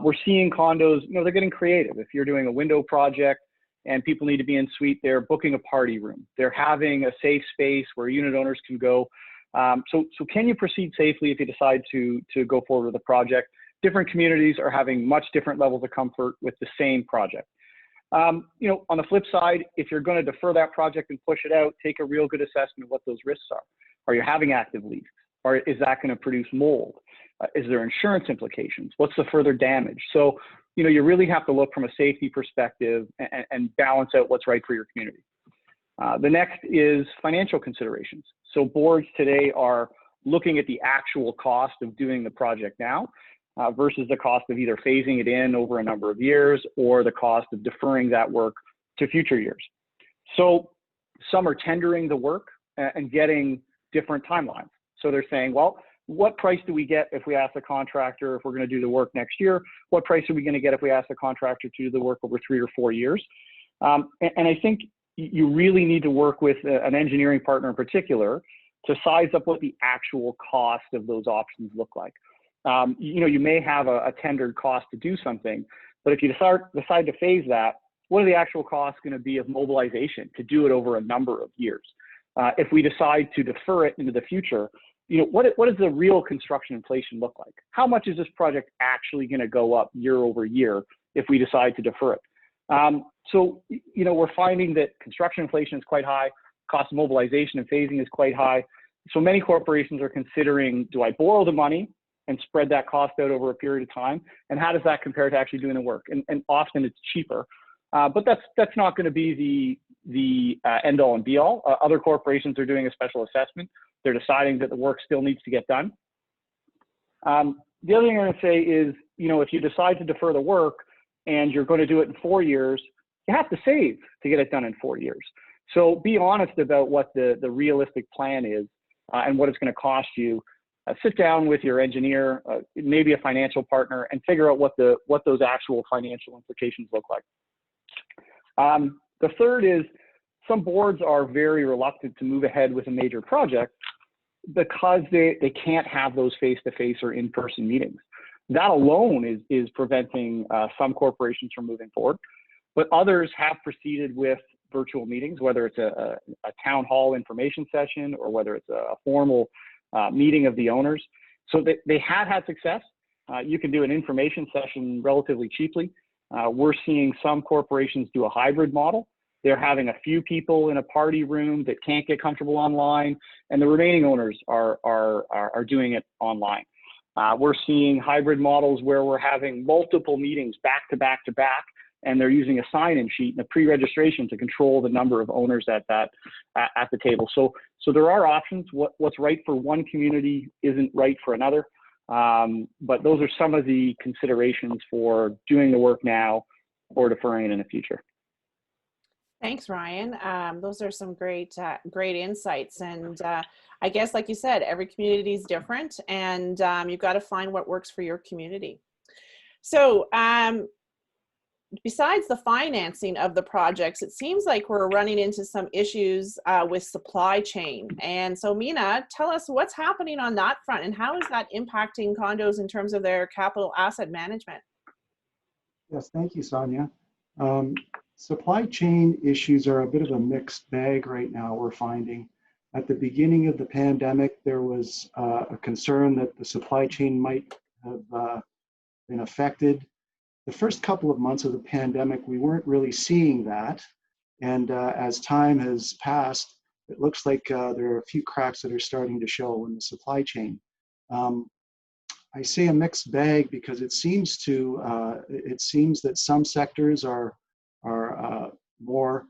H: We're seeing condos, they're getting creative. If you're doing a window project and people need to be en suite, they're booking a party room. They're having a safe space where unit owners can go. So can you proceed safely if you decide to go forward with a project? Different communities are having much different levels of comfort with the same project. On the flip side, if you're going to defer that project and push it out, take a real good assessment of what those risks are. Are you having active leaks? Or is that going to produce mold? Is there insurance implications? What's the further damage? So, you really have to look from a safety perspective and balance out what's right for your community. The next is financial considerations. So boards today are looking at the actual cost of doing the project now versus the cost of either phasing it in over a number of years or the cost of deferring that work to future years. So some are tendering the work and getting different timelines. So they're saying, well, what price do we get if we ask the contractor if we're going to do the work next year? What price are we going to get if we ask the contractor to do the work over 3 or 4 years? And I think you really need to work with an engineering partner in particular to size up what the actual cost of those options look like. You may have a tendered cost to do something, but if you decide to phase that, what are the actual costs going to be of mobilization to do it over a number of years? If we decide to defer it into the future, what does the real construction inflation look like? How much is this project actually going to go up year over year if we decide to defer it? So we're finding that construction inflation is quite high, cost of mobilization and phasing is quite high. So many corporations are considering, do I borrow the money and spread that cost out over a period of time? And how does that compare to actually doing the work? And often it's cheaper, but that's not going to be the end all and be all. Other corporations are doing a special assessment. They're deciding that the work still needs to get done. The other thing I'm going to say is, if you decide to defer the work and you're going to do it in 4 years, you have to save to get it done in 4 years. So be honest about what the realistic plan is and what it's going to cost you. Sit down with your engineer, maybe a financial partner, and figure out what those actual financial implications look like. The third is some boards are very reluctant to move ahead with a major project because they can't have those face-to-face or in-person meetings. That alone is preventing some corporations from moving forward, but others have proceeded with virtual meetings, whether it's a town hall information session or whether it's a formal meeting of the owners. So they have had success. You can do an information session relatively cheaply. We're seeing some corporations do a hybrid model. They're having a few people in a party room that can't get comfortable online, and the remaining owners are doing it online. We're seeing hybrid models where we're having multiple meetings back to back to back, and they're using a sign-in sheet and a pre-registration to control the number of owners at the table. So there are options. What's right for one community isn't right for another. But those are some of the considerations for doing the work now or deferring it in the future.
A: Thanks, Ryan. Those are some great insights. And I guess, like you said, every community is different, and you've got to find what works for your community. So besides the financing of the projects, it seems like we're running into some issues with supply chain. And so Mina, tell us what's happening on that front and how is that impacting condos in terms of their capital asset management?
I: Yes, thank you, Sonia. Supply chain issues are a bit of a mixed bag right now, we're finding. At the beginning of the pandemic, there was a concern that the supply chain might have been affected. The first couple of months of the pandemic, we weren't really seeing that. And as time has passed, it looks like there are a few cracks that are starting to show in the supply chain. I say a mixed bag because it seems that some sectors are more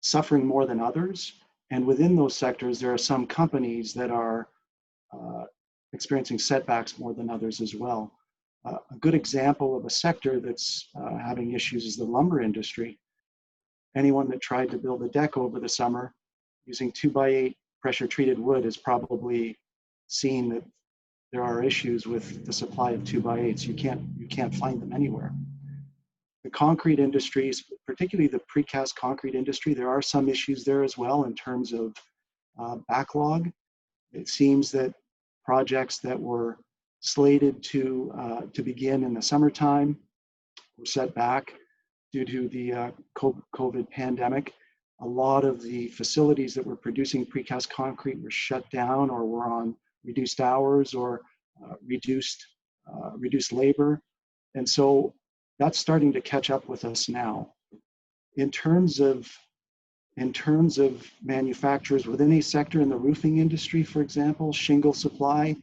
I: suffering more than others, and within those sectors, there are some companies that are experiencing setbacks more than others as well. A good example of a sector that's having issues is the lumber industry. Anyone that tried to build a deck over the summer using 2x8 pressure treated wood has probably seen that there are issues with the supply of 2x8s. You can't find them anywhere. The concrete industries, particularly the precast concrete industry, there are some issues there as well in terms of backlog. It seems that projects that were slated to begin in the summertime were set back due to the COVID pandemic. A lot of the facilities that were producing precast concrete were shut down or were on reduced hours or reduced labor. And so that's starting to catch up with us now. In terms of manufacturers within a sector, in the roofing industry, for example, shingle supply,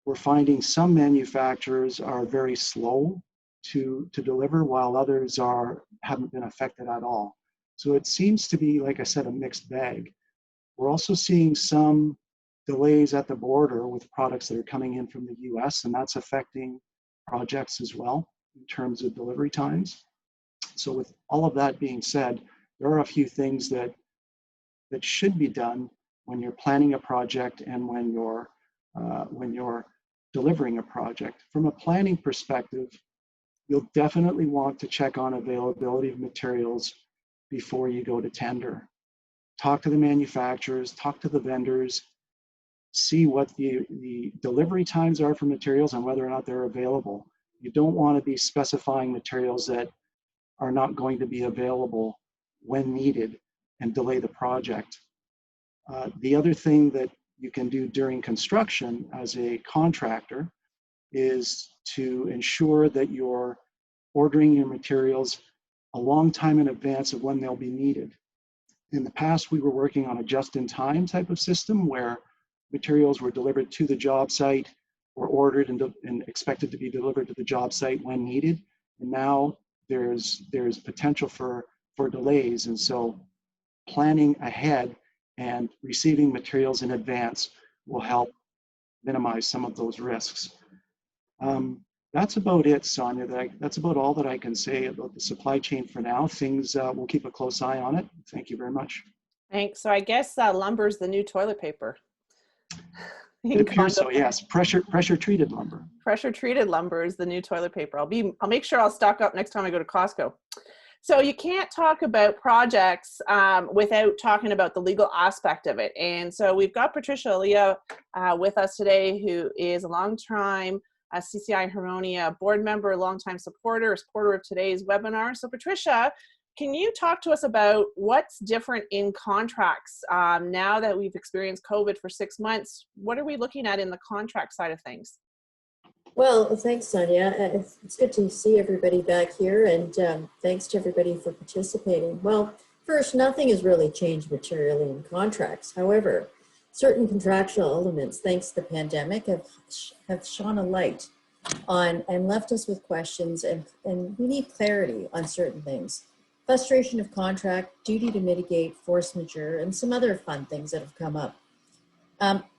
I: we're finding some manufacturers are very slow to deliver, while others haven't been affected at all. So it seems to be, like I said, a mixed bag. We're also seeing some delays at the border with products that are coming in from the US, and that's affecting projects as well in terms of delivery times. So with all of that being said, there are a few things that should be done when you're planning a project and when you're delivering a project. From a planning perspective, you'll definitely want to check on availability of materials before you go to tender. Talk to the manufacturers, talk to the vendors, see what the delivery times are for materials and whether or not they're available. You don't want to be specifying materials that are not going to be available when needed and delay the project. The other thing that you can do during construction as a contractor is to ensure that you're ordering your materials a long time in advance of when they'll be needed. In the past, we were working on a just-in-time type of system where materials were delivered to the job site or ordered and expected to be delivered to the job site when needed. And now there's potential for delays. And so planning ahead and receiving materials in advance will help minimize some of those risks. That's about it, Sonia. That's about all that I can say about the supply chain for now. Things, we'll keep a close eye on it. Thank you very much.
A: Thanks. So I guess lumber is the new toilet paper.
I: It appears so, yes. Pressure treated lumber.
A: Pressure treated lumber is the new toilet paper. I'll make sure I'll stock up next time I go to Costco. So you can't talk about projects without talking about the legal aspect of it. And so we've got Patricia Alia with us today, who is a long-time CCI Huronia board member, longtime supporter of today's webinar. So Patricia, can you talk to us about what's different in contracts now that we've experienced COVID for 6 months? What are we looking at in the contract side of things?
J: Well, thanks, Sonia. It's good to see everybody back here, and thanks to everybody for participating. Well, first, nothing has really changed materially in contracts. However, certain contractual elements, thanks to the pandemic, have shone a light on and left us with questions, and we need clarity on certain things. Frustration of contract, duty to mitigate, force majeure, and some other fun things that have come up.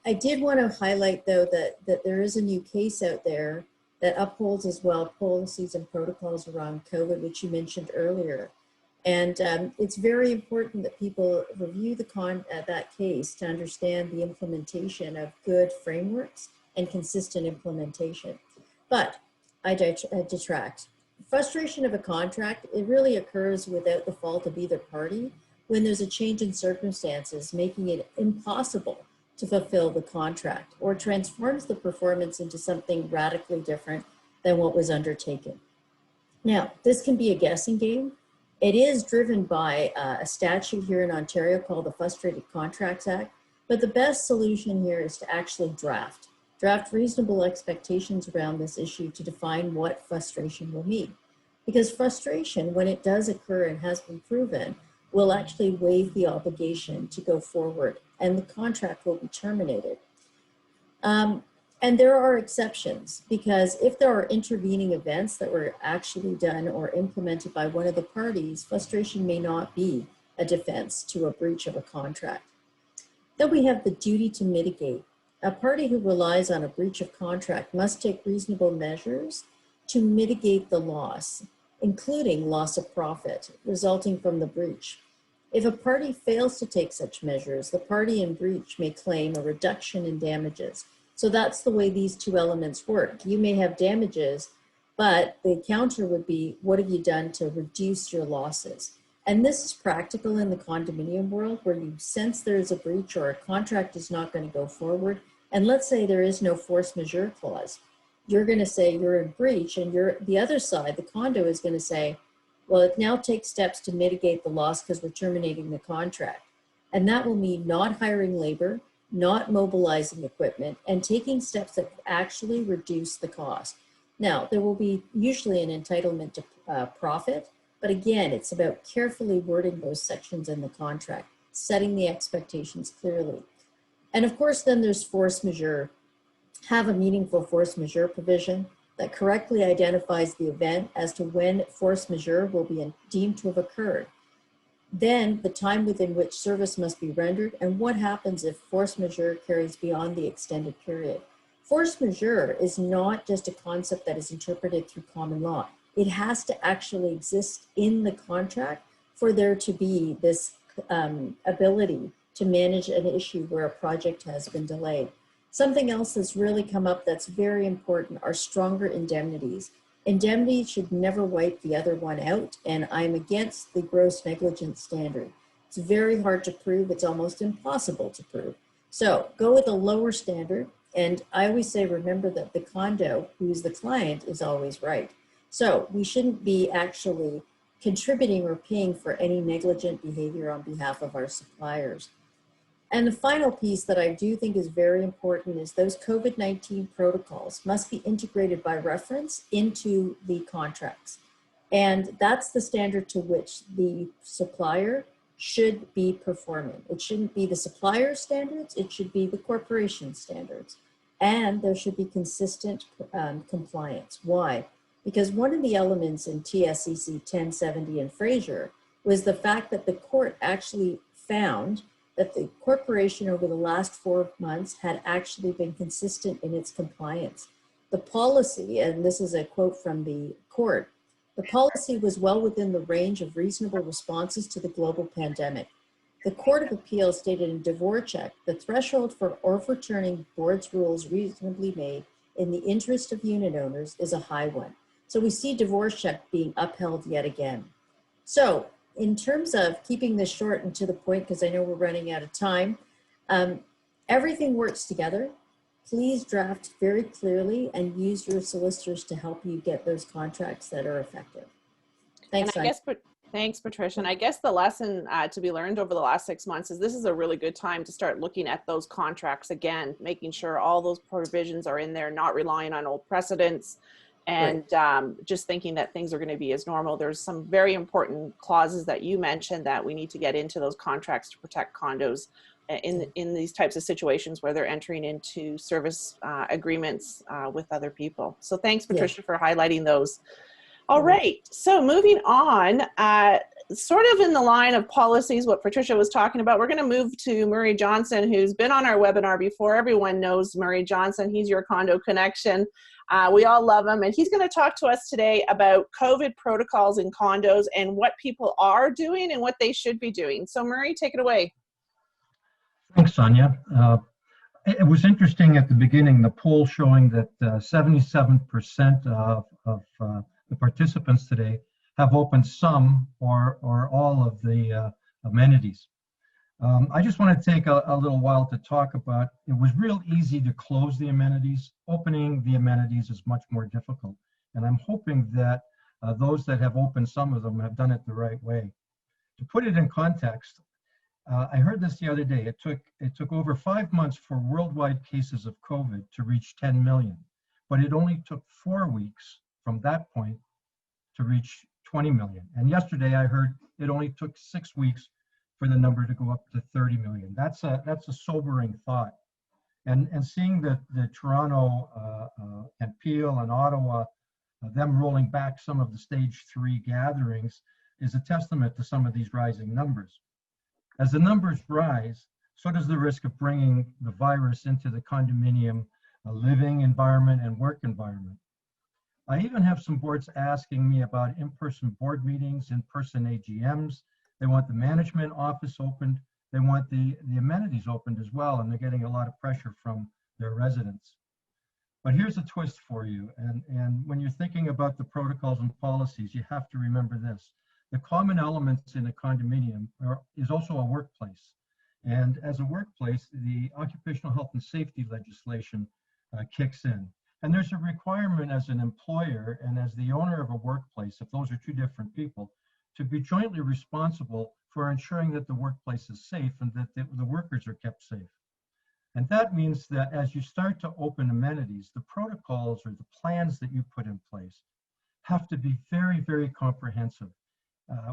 J: I did want to highlight, though, that there is a new case out there that upholds as well policies and protocols around COVID, which you mentioned earlier. And it's very important that people review that case to understand the implementation of good frameworks and consistent implementation. But I detract. Frustration of a contract, it really occurs without the fault of either party when there's a change in circumstances, making it impossible to fulfill the contract, or transforms the performance into something radically different than what was undertaken. Now, this can be a guessing game. It is driven by a statute here in Ontario called the Frustrated Contracts Act, but the best solution here is to actually draft reasonable expectations around this issue to define what frustration will mean. Because frustration, when it does occur and has been proven, will actually waive the obligation to go forward and the contract will be terminated. And there are exceptions, because if there are intervening events that were actually done or implemented by one of the parties, frustration may not be a defense to a breach of a contract. Then we have the duty to mitigate. A party who relies on a breach of contract must take reasonable measures to mitigate the loss, including loss of profit resulting from the breach. If a party fails to take such measures, the party in breach may claim a reduction in damages. So that's the way these two elements work. You may have damages, but the counter would be, what have you done to reduce your losses? And this is practical in the condominium world, where you sense there is a breach or a contract is not going to go forward. And let's say there is no force majeure clause. You're going to say you're in breach, and the other side, the condo, is going to say, well, it now takes steps to mitigate the loss because we're terminating the contract. And that will mean not hiring labor, not mobilizing equipment, and taking steps that actually reduce the cost. Now, there will be usually an entitlement to profit, but again, it's about carefully wording those sections in the contract, setting the expectations clearly. And of course, then there's force majeure. Have a meaningful force majeure provision that correctly identifies the event as to when force majeure will be deemed to have occurred. Then the time within which service must be rendered, and what happens if force majeure carries beyond the extended period. Force majeure is not just a concept that is interpreted through common law. It has to actually exist in the contract for there to be this ability to manage an issue where a project has been delayed. Something else that's really come up that's very important are stronger indemnities. Indemnity should never wipe the other one out, and I'm against the gross negligence standard. It's very hard to prove. It's almost impossible to prove. So go with a lower standard, and I always say, remember that the condo, who's the client, is always right. So we shouldn't be actually contributing or paying for any negligent behavior on behalf of our suppliers. And the final piece that I do think is very important is those COVID-19 protocols must be integrated by reference into the contracts. And that's the standard to which the supplier should be performing. It shouldn't be the supplier standards, it should be the corporation standards. And there should be consistent compliance. Why? Because one of the elements in TSCC 1070 and Fraser was the fact that the court actually found that the corporation over the last 4 months had actually been consistent in its compliance. The policy, and this is a quote from the court, the policy was well within the range of reasonable responses to the global pandemic. The Court of Appeal stated in Dvorak, the threshold for overturning board's rules reasonably made in the interest of unit owners is a high one. So we see Dvorak being upheld yet again. So in terms of keeping this short and to the point, because I know we're running out of time, everything works together. Please draft very clearly and use your solicitors to help you get those contracts that are effective. Thanks.
A: Thanks, Patricia. And I guess the lesson to be learned over the last 6 months is this is a really good time to start looking at those contracts again, making sure all those provisions are in there, not relying on old precedents, and just thinking that things are going to be as normal. There's some very important clauses that you mentioned that we need to get into those contracts to protect condos in these types of situations where they're entering into service agreements with other people. So thanks, Patricia, for highlighting those. All right, so moving on, sort of in the line of policies, what Patricia was talking about, we're going to move to Murray Johnson, who's been on our webinar before. Everyone knows Murray Johnson. He's your condo connection. We all love him, and he's going to talk to us today about COVID protocols in condos and what people are doing and what they should be doing. So Murray, take it away.
K: Thanks, Sonia. It was interesting at the beginning, the poll showing that 77% of the participants today have opened some or all of the amenities. I just want to take a little while to talk about, it was real easy to close the amenities. Opening the amenities is much more difficult. And I'm hoping that those that have opened some of them have done it the right way. To put it in context, I heard this the other day. It took over 5 months for worldwide cases of COVID to reach 10 million, but it only took 4 weeks from that point to reach 20 million. And yesterday I heard it only took 6 weeks for the number to go up to 30 million. That's a sobering thought. And seeing the Toronto and Peel and Ottawa, them rolling back some of the stage 3 gatherings is a testament to some of these rising numbers. As the numbers rise, so does the risk of bringing the virus into the condominium living environment and work environment. I even have some boards asking me about in-person board meetings, in-person AGMs. They want the management office opened. They want the amenities opened as well, and they're getting a lot of pressure from their residents. But here's a twist for you. And when you're thinking about the protocols and policies, you have to remember this. The common elements in a condominium is also a workplace. And as a workplace, the occupational health and safety legislation kicks in. And there's a requirement as an employer and as the owner of a workplace, if those are two different people, to be jointly responsible for ensuring that the workplace is safe and that the workers are kept safe. And that means that as you start to open amenities, the protocols or the plans that you put in place have to be very, very comprehensive.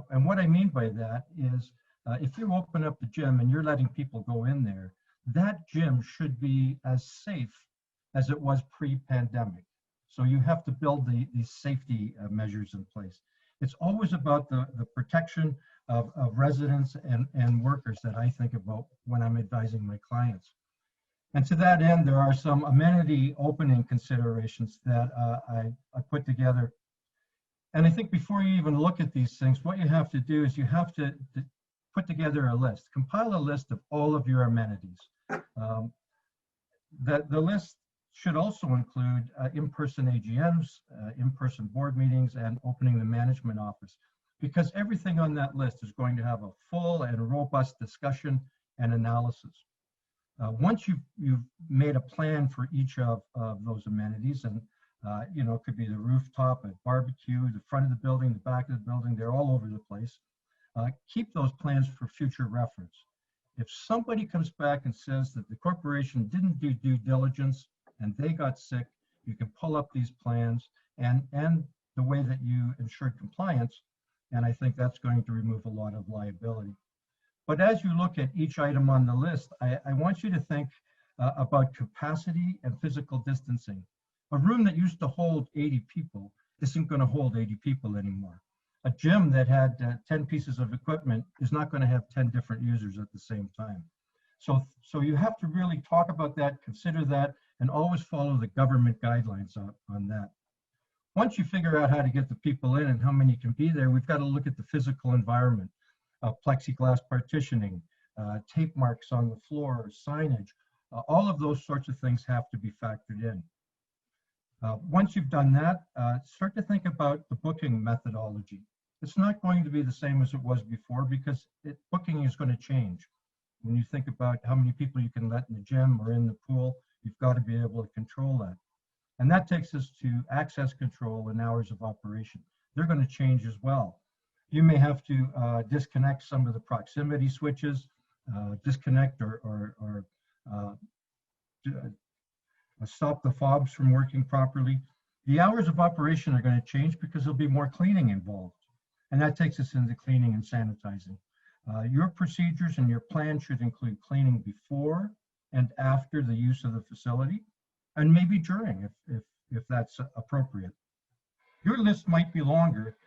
K: And what I mean by that is if you open up the gym and you're letting people go in there, that gym should be as safe as it was pre-pandemic. So you have to build these safety measures in place. It's always about the protection of residents and workers that I think about when I'm advising my clients. And to that end, there are some amenity opening considerations that I put together. And I think before you even look at these things, what you have to do is you have to put together a list, compile a list of all of your amenities. The list should also include in-person AGMs, in-person board meetings, and opening the management office, because everything on that list is going to have a full and robust discussion and analysis. Once you've made a plan for each of those amenities, and it could be the rooftop, a barbecue, the front of the building, the back of the building, they're all over the place. Keep those plans for future reference. If somebody comes back and says that the corporation didn't do due diligence and they got sick, you can pull up these plans and the way that you ensured compliance, and I think that's going to remove a lot of liability. But as you look at each item on the list, I want you to think about capacity and physical distancing. A room that used to hold 80 people isn't going to hold 80 people anymore. A gym that had 10 pieces of equipment is not going to have 10 different users at the same time. So you have to really talk about that, consider that, and always follow the government guidelines on that. Once you figure out how to get the people in and how many can be there, we've got to look at the physical environment. Plexiglass partitioning, tape marks on the floor, signage, all of those sorts of things have to be factored in. Once you've done that, start to think about the booking methodology. It's not going to be the same as it was before because booking is going to change. When you think about how many people you can let in the gym or in the pool, you've got to be able to control that. And that takes us to access control and hours of operation. They're going to change as well. You may have to disconnect some of the proximity switches, disconnect or stop the fobs from working properly. The hours of operation are going to change because there'll be more cleaning involved. And that takes us into cleaning and sanitizing. Your procedures and your plan should include cleaning before and after the use of the facility, and maybe during if that's appropriate. Your list might be longer,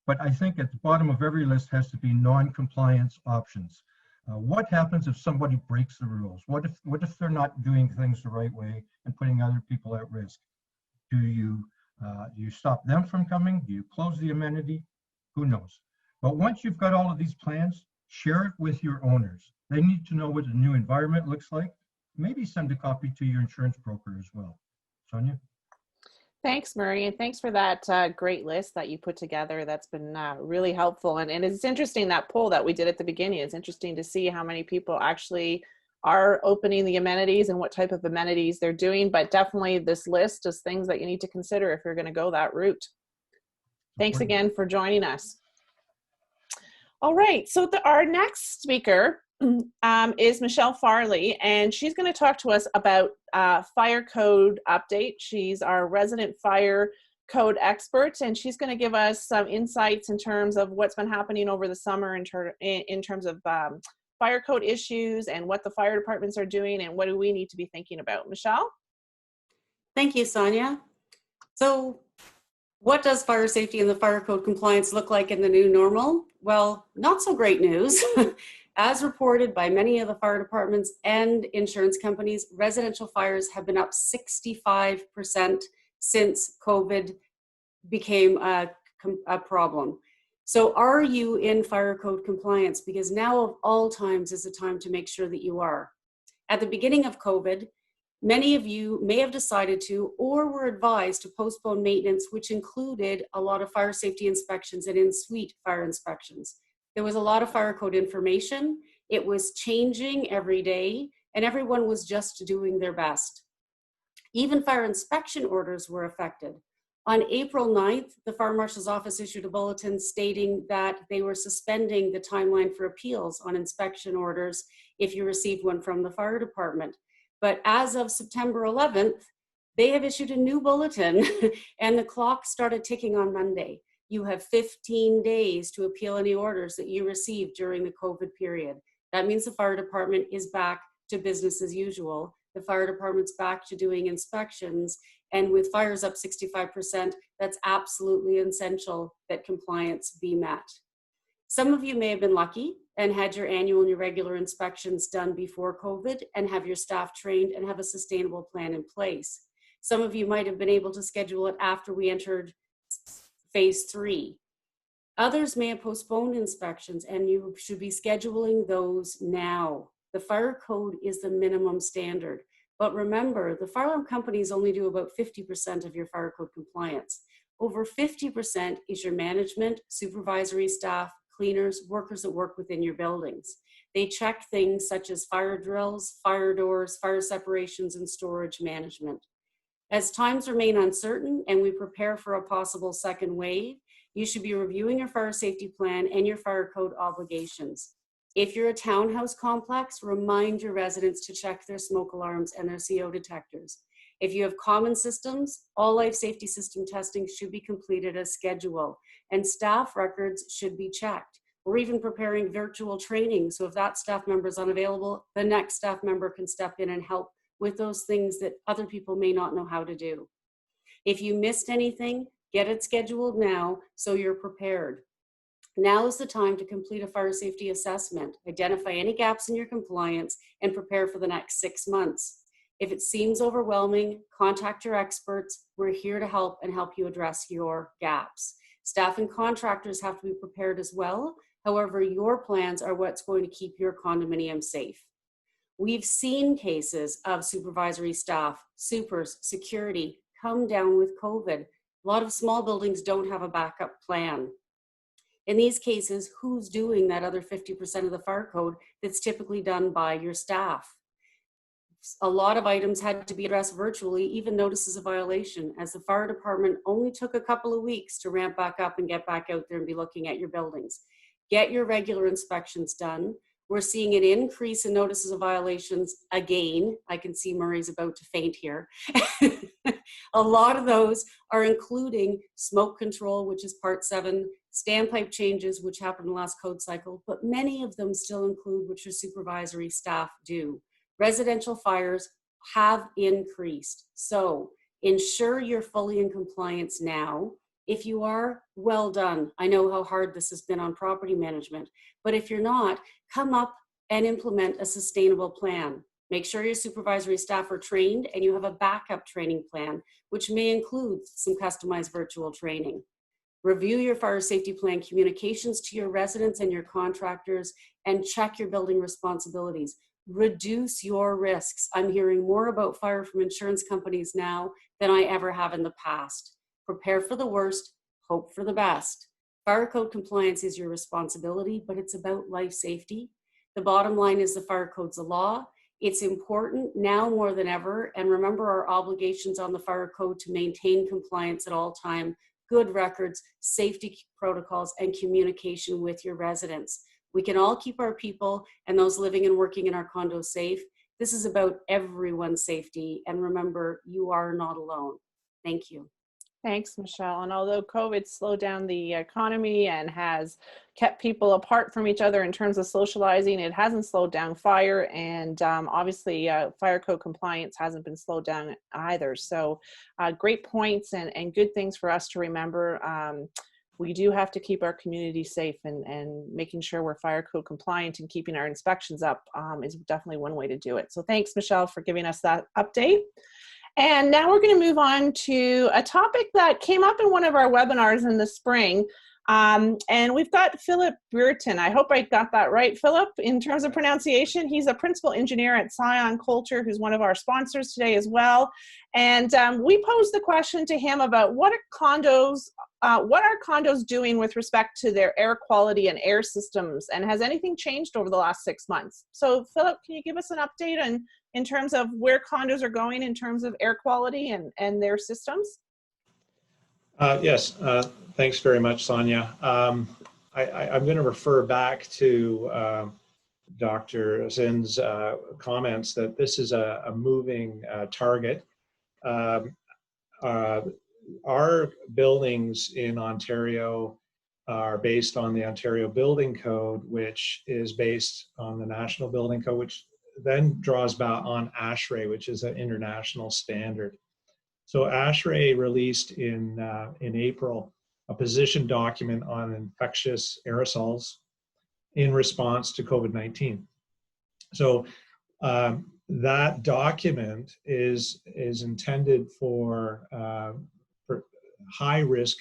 K: but I think at the bottom of every list has to be non-compliance options. What happens if somebody breaks the rules? What if they're not doing things the right way and putting other people at risk? Do you stop them from coming? Do you close the amenity? Who knows? But once you've got all of these plans, share it with your owners. They need to know what the new environment looks like. Maybe send a copy to your insurance broker as well. Sonia?
A: Thanks, Murray, and thanks for that great list that you put together. That's been really helpful. And it's interesting, that poll that we did at the beginning. It's interesting to see how many people actually are opening the amenities and what type of amenities they're doing. But definitely this list is things that you need to consider if you're going to go that route. Thanks again for joining us. All right, so our next speaker is Michelle Farley, and she's going to talk to us about fire code update. She's our resident fire code expert, and she's going to give us some insights in terms of what's been happening over the summer in terms of fire code issues and what the fire departments are doing and what do we need to be thinking about. Michelle?
L: Thank you, Sonia. So what does fire safety and the fire code compliance look like in the new normal? Well, not so great news. As reported by many of the fire departments and insurance companies, residential fires have been up 65% since COVID became a problem. So are you in fire code compliance? Because now of all times is the time to make sure that you are. At the beginning of COVID, many of you may have decided to or were advised to postpone maintenance, which included a lot of fire safety inspections and in-suite fire inspections. There was a lot of fire code information. It was changing every day, and everyone was just doing their best. Even fire inspection orders were affected. On April 9th, the Fire Marshal's Office issued a bulletin stating that they were suspending the timeline for appeals on inspection orders if you received one from the fire department. But as of September 11th, they have issued a new bulletin and the clock started ticking on Monday. You have 15 days to appeal any orders that you received during the COVID period. That means the fire department is back to business as usual. The fire department's back to doing inspections, and with fires up 65%, that's absolutely essential that compliance be met. Some of you may have been lucky and had your annual and your regular inspections done before COVID and have your staff trained and have a sustainable plan in place. Some of you might have been able to schedule it after we entered phase 3. Others may have postponed inspections, and you should be scheduling those now. The fire code is the minimum standard. But remember, the fire alarm companies only do about 50% of your fire code compliance. Over 50% is your management, supervisory staff, cleaners, workers that work within your buildings. They check things such as fire drills, fire doors, fire separations, and storage management. As times remain uncertain and we prepare for a possible second wave, you should be reviewing your fire safety plan and your fire code obligations. If you're a townhouse complex, remind your residents to check their smoke alarms and their CO detectors. If you have common systems, all life safety system testing should be completed as scheduled, and staff records should be checked. We're even preparing virtual training, so if that staff member is unavailable, the next staff member can step in and help with those things that other people may not know how to do. If you missed anything, get it scheduled now so you're prepared. Now is the time to complete a fire safety assessment, identify any gaps in your compliance, and prepare for the next 6 months. If it seems overwhelming, contact your experts. We're here to help and help you address your gaps. Staff and contractors have to be prepared as well. However, your plans are what's going to keep your condominium safe. We've seen cases of supervisory staff, supers, security come down with COVID. A lot of small buildings don't have a backup plan. In these cases, who's doing that other 50% of the fire code that's typically done by your staff? A lot of items had to be addressed virtually, even notices of violation, as the fire department only took a couple of weeks to ramp back up and get back out there and be looking at your buildings. Get your regular inspections done. We're seeing an increase in notices of violations again. I can see Murray's about to faint here. A lot of those are including smoke control, which is part 7, standpipe changes, which happened in the last code cycle, but many of them still include what your supervisory staff do. Residential fires have increased. So ensure you're fully in compliance now. If you are, well done. I know how hard this has been on property management, but if you're not, come up and implement a sustainable plan. Make sure your supervisory staff are trained and you have a backup training plan, which may include some customized virtual training. Review your fire safety plan communications to your residents and your contractors, and check your building responsibilities. Reduce your risks. I'm hearing more about fire from insurance companies now than I ever have in the past. Prepare for the worst, hope for the best. Fire code compliance is your responsibility, but it's about life safety. The bottom line is the fire code's a law. It's important now more than ever, and remember our obligations on the fire code to maintain compliance at all time. good records, safety protocols, and communication with your residents. We can all keep our people and those living and working in our condos safe. This is about everyone's safety. And remember, you are not alone. Thank you.
A: Thanks, Michelle. And although COVID slowed down the economy and has kept people apart from each other in terms of socializing, it hasn't slowed down fire. And obviously, fire code compliance hasn't been slowed down either. So great points and good things for us to remember. We do have to keep our community safe, and making sure we're fire code compliant and keeping our inspections up is definitely one way to do it. So thanks, Michelle, for giving us that update. And now we're going to move on to a topic that came up in one of our webinars in the spring. And we've got Philip Burton. I hope I got that right, Philip, in terms of pronunciation. He's a principal engineer at Scion Culture, who's one of our sponsors today as well. And we posed the question to him about what are condos doing with respect to their air quality and air systems, and has anything changed over the last 6 months? So Philip, can you give us an update in terms of where condos are going in terms of air quality and their systems?
M: Yes, thanks very much, Sonia. I'm going to refer back to Dr. Zinn's comments that this is a moving target. Our buildings in Ontario are based on the Ontario Building Code, which is based on the National Building Code, which then draws back on ASHRAE, which is an international standard. So ASHRAE released in April a position document on infectious aerosols in response to COVID-19. So that document is intended for high-risk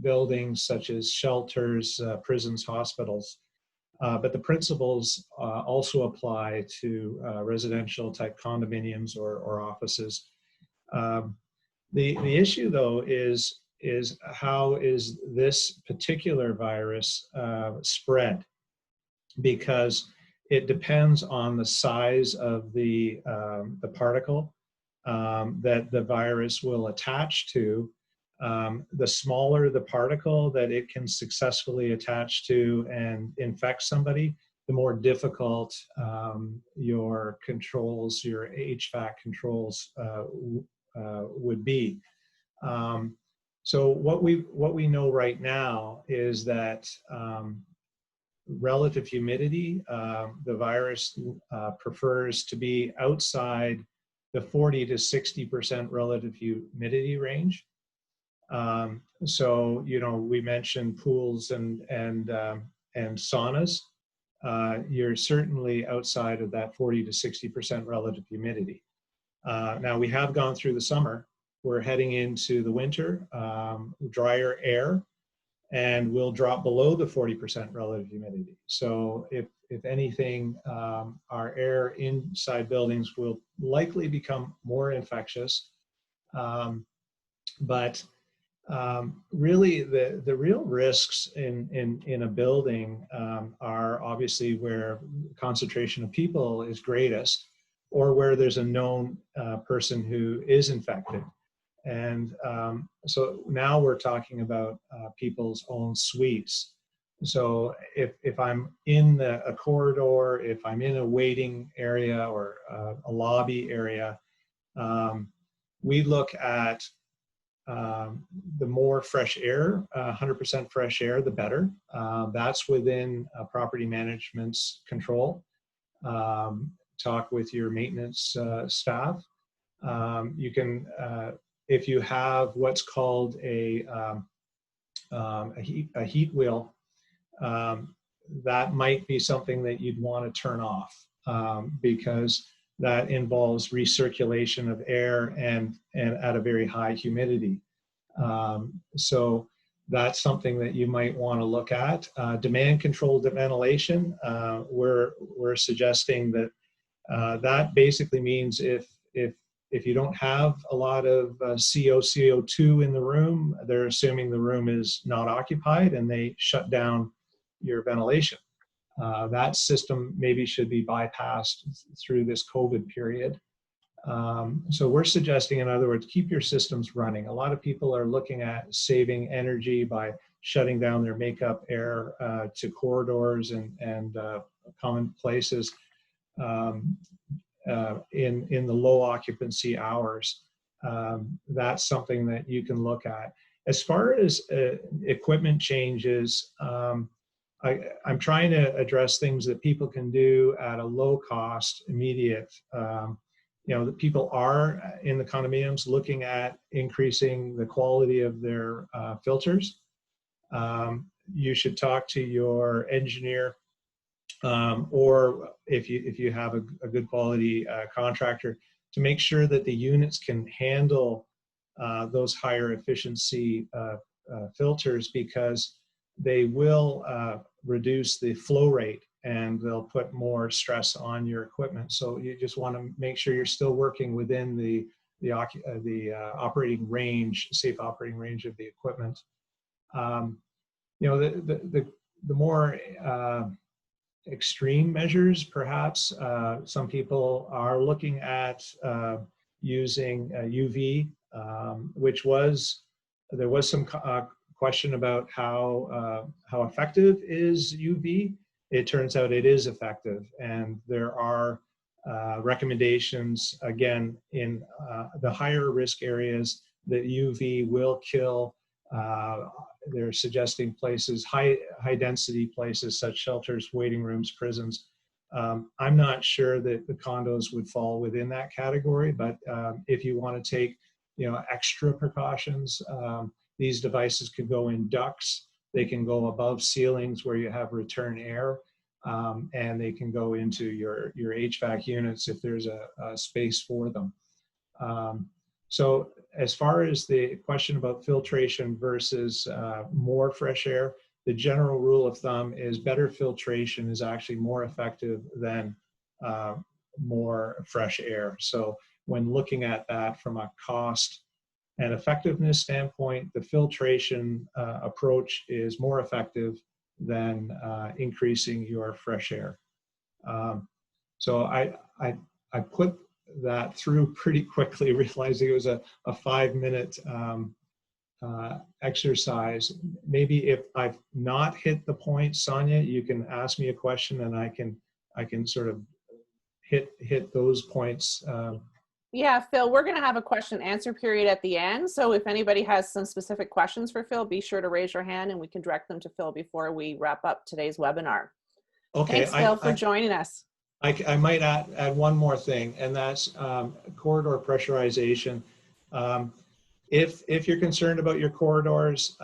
M: buildings such as shelters, prisons, hospitals. But the principles also apply to residential type condominiums or offices. The issue, though, is how is this particular virus spread? Because it depends on the size of the particle that the virus will attach to. The smaller the particle that it can successfully attach to and infect somebody, the more difficult your controls, your HVAC controls would be. So what we know right now is that relative humidity, the virus prefers to be outside the 40 to 60% relative humidity range. So, you know, we mentioned pools and saunas. You're certainly outside of that 40 to 60% relative humidity. Now we have gone through the summer. We're heading into the winter, drier air, and we'll drop below the 40% relative humidity. So if anything, our air inside buildings will likely become more infectious. But really the real risks in a building are obviously where concentration of people is greatest, or where there's a known person who is infected. And so now we're talking about people's own suites. So if I'm in a corridor, if I'm in a waiting area or a lobby area, we look at the more fresh air, 100% fresh air, the better. That's within property management's control. Talk with your maintenance staff. You can, if you have what's called a heat wheel, that might be something that you'd want to turn off because that involves recirculation of air and at a very high humidity. So that's something that you might want to look at. Demand controlled ventilation, we're suggesting that that basically means if you don't have a lot of CO2 in the room, they're assuming the room is not occupied and they shut down your ventilation. That system maybe should be bypassed through this COVID period. So we're suggesting, in other words, keep your systems running. A lot of people are looking at saving energy by shutting down their makeup air to corridors and common places in the low occupancy hours. That's something that you can look at. As far as equipment changes, I'm trying to address things that people can do at a low cost, immediate. The people are in the condominiums looking at increasing the quality of their filters. You should talk to your engineer, or if you have a good quality contractor, to make sure that the units can handle those higher efficiency filters, because they will reduce the flow rate and they'll put more stress on your equipment. So you just want to make sure you're still working within the operating range, safe operating range of the equipment. The more extreme measures, perhaps some people are looking at using UV, there was some question about how effective is UV. It turns out it is effective, and there are recommendations, again, in the higher risk areas that UV will kill. They're suggesting places, high density places, such shelters, waiting rooms, prisons. I'm not sure that the condos would fall within that category, but if you want to take extra precautions, these devices could go in ducts. They can go above ceilings where you have return air, and they can go into your HVAC units if there's a space for them. So as far as the question about filtration versus more fresh air, the general rule of thumb is better filtration is actually more effective than more fresh air. So when looking at that from a cost and effectiveness standpoint, the filtration approach is more effective than increasing your fresh air. So I put that through pretty quickly, realizing it was a 5-minute exercise. Maybe if I've not hit the point, Sonia, you can ask me a question and I can sort of hit those points.
A: Yeah, Phil, we're going to have a question and answer period at the end. So if anybody has some specific questions for Phil, be sure to raise your hand and we can direct them to Phil before we wrap up today's webinar.
M: Okay.
A: Thanks, Phil, for joining us.
M: I might add one more thing, and that's corridor pressurization. If you're concerned about your corridors,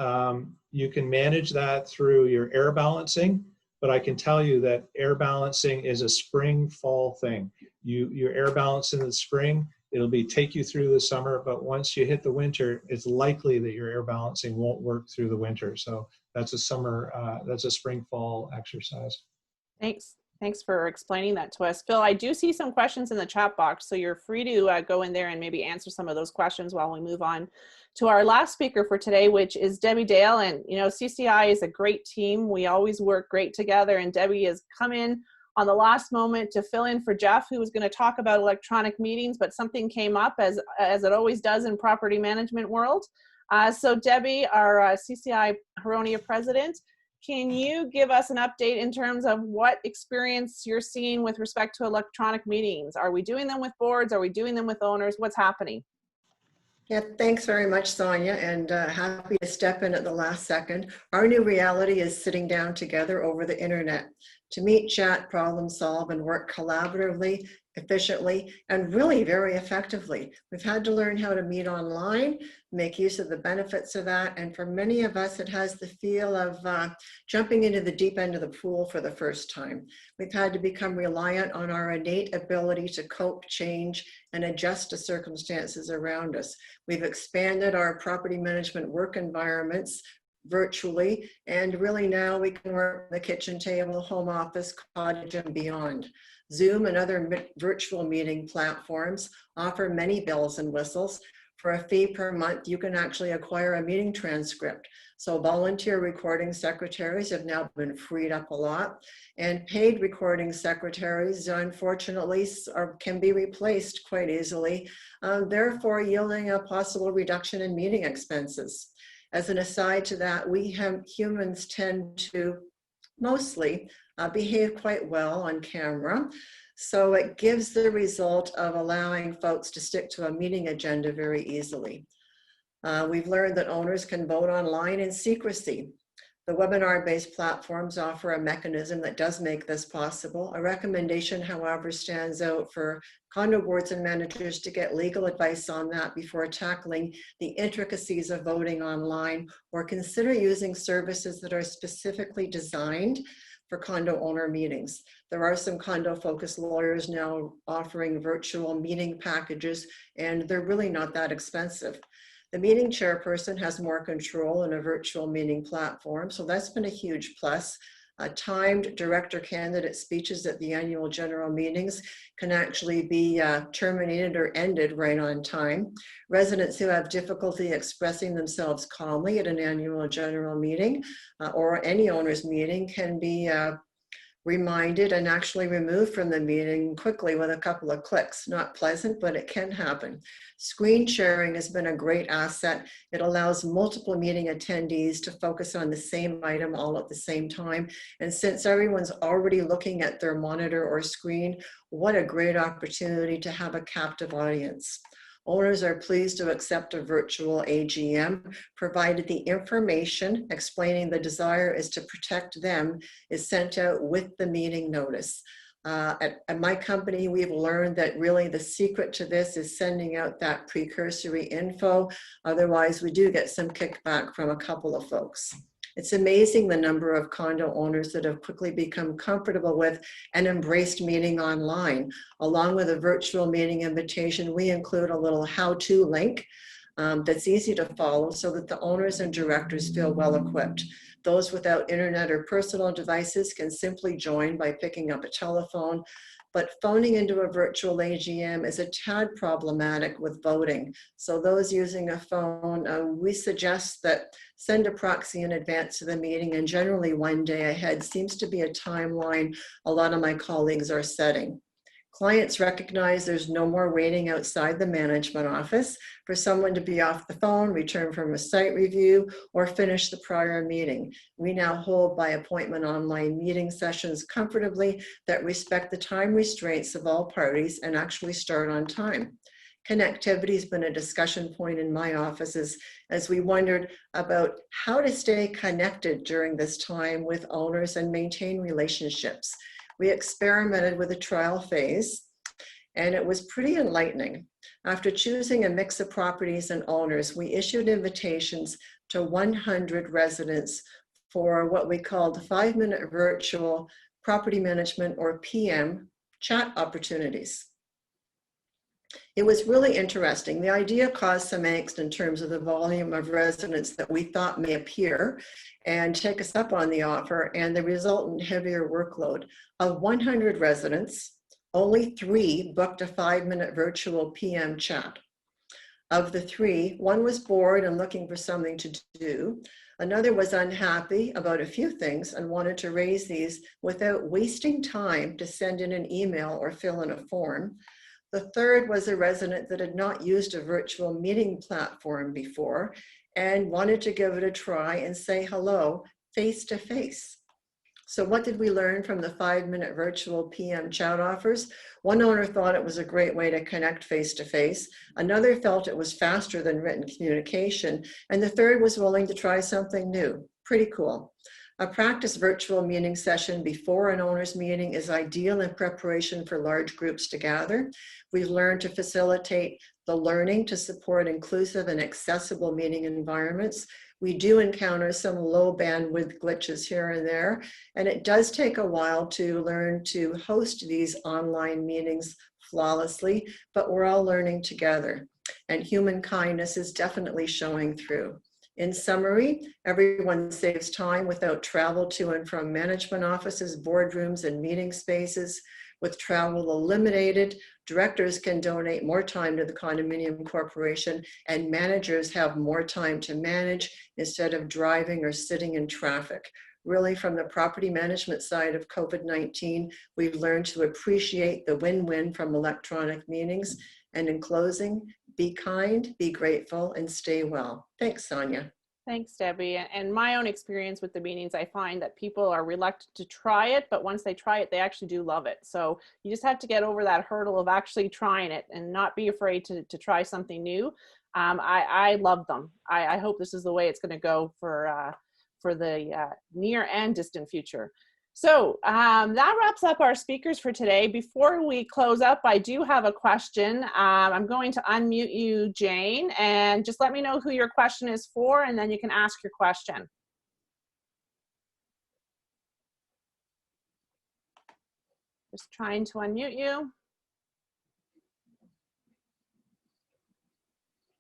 M: you can manage that through your air balancing, but I can tell you that air balancing is a spring-fall thing. You air balance in the spring, it'll take you through the summer, but once you hit the winter, it's likely that your air balancing won't work through the winter. So that's a spring-fall exercise.
A: Thanks for explaining that to us. Phil, I do see some questions in the chat box, so you're free to go in there and maybe answer some of those questions while we move on to our last speaker for today, which is Debbie Dale. And CCI is a great team. We always work great together, and Debbie has come in on the last moment to fill in for Jeff, who was going to talk about electronic meetings, but something came up as it always does in property management world. So Debbie, our CCI Huronia president, can you give us an update in terms of what experience you're seeing with respect to electronic meetings? Are we doing them with boards? Are we doing them with owners? What's happening?
N: Yeah, thanks very much, Sonia, and happy to step in at the last second. Our new reality is sitting down together over the internet to meet, chat, problem solve, and work collaboratively, efficiently, and really very effectively. We've had to learn how to meet online, make use of the benefits of that, and for many of us, it has the feel of jumping into the deep end of the pool for the first time. We've had to become reliant on our innate ability to cope, change, and adjust to circumstances around us. We've expanded our property management work environments virtually, and really now we can work the kitchen table, home office, cottage, and beyond. Zoom and other virtual meeting platforms offer many bells and whistles. For a fee per month, you can actually acquire a meeting transcript. So volunteer recording secretaries have now been freed up a lot, and paid recording secretaries, unfortunately, can be replaced quite easily, therefore yielding a possible reduction in meeting expenses. As an aside to that, humans tend to mostly behave quite well on camera. So it gives the result of allowing folks to stick to a meeting agenda very easily. We've learned that owners can vote online in secrecy. The webinar-based platforms offer a mechanism that does make this possible. A recommendation, however, stands out for condo boards and managers to get legal advice on that before tackling the intricacies of voting online, or consider using services that are specifically designed for condo owner meetings. There are some condo-focused lawyers now offering virtual meeting packages, and they're really not that expensive. The meeting chairperson has more control in a virtual meeting platform, so that's been a huge plus. Timed director candidate speeches at the annual general meetings can actually be terminated or ended right on time. Residents who have difficulty expressing themselves calmly at an annual general meeting or any owner's meeting can be reminded and actually removed from the meeting quickly with a couple of clicks. Not pleasant, but it can happen. Screen sharing has been a great asset. It allows multiple meeting attendees to focus on the same item all at the same time. And since everyone's already looking at their monitor or screen, what a great opportunity to have a captive audience. Owners are pleased to accept a virtual AGM, provided the information explaining the desire is to protect them is sent out with the meeting notice. At my company, we've learned that really the secret to this is sending out that precursory info. Otherwise, we do get some kickback from a couple of folks. It's amazing the number of condo owners that have quickly become comfortable with and embraced meeting online. Along with a virtual meeting invitation, we include a little how-to link that's easy to follow so that the owners and directors feel well equipped. Those without internet or personal devices can simply join by picking up a telephone, but phoning into a virtual AGM is a tad problematic with voting. So those using a phone, we suggest that send a proxy in advance to the meeting, and generally one day ahead seems to be a timeline a lot of my colleagues are setting. Clients recognize there's no more waiting outside the management office for someone to be off the phone, return from a site review, or finish the prior meeting. We now hold by appointment online meeting sessions comfortably that respect the time restraints of all parties and actually start on time. Connectivity has been a discussion point in my offices as we wondered about how to stay connected during this time with owners and maintain relationships. We experimented with a trial phase, and it was pretty enlightening. After choosing a mix of properties and owners, we issued invitations to 100 residents for what we called 5-minute virtual property management, or PM, chat opportunities. It was really interesting. The idea caused some angst in terms of the volume of residents that we thought may appear and take us up on the offer, and the resultant heavier workload. Of 100 residents, only 3 booked a 5-minute virtual PM chat. Of the 3, one was bored and looking for something to do. Another was unhappy about a few things and wanted to raise these without wasting time to send in an email or fill in a form. The third was a resident that had not used a virtual meeting platform before and wanted to give it a try and say hello face to face. So what did we learn from the 5-minute virtual PM chat offers? One owner thought it was a great way to connect face to face. Another felt it was faster than written communication. And the third was willing to try something new. Pretty cool. A practice virtual meeting session before an owner's meeting is ideal in preparation for large groups to gather. We've learned to facilitate the learning to support inclusive and accessible meeting environments. We do encounter some low bandwidth glitches here and there, and it does take a while to learn to host these online meetings flawlessly, but we're all learning together, and human kindness is definitely showing through. In summary, everyone saves time without travel to and from management offices, boardrooms, and meeting spaces. With travel eliminated, directors can donate more time to the condominium corporation, and managers have more time to manage instead of driving or sitting in traffic. Really, from the property management side of COVID-19, we've learned to appreciate the win-win from electronic meetings. And in closing, be kind, be grateful, and stay well. Thanks, Sonia.
A: Thanks, Debbie. And my own experience with the meetings, I find that people are reluctant to try it, but once they try it, they actually do love it. So you just have to get over that hurdle of actually trying it and not be afraid to try something new. I love them. I hope this is the way it's going to go for the near and distant future. So that wraps up our speakers for today. Before we close up, I do have a question. I'm going to unmute you, Jane, and just let me know who your question is for, and then you can ask your question. Just trying to unmute you.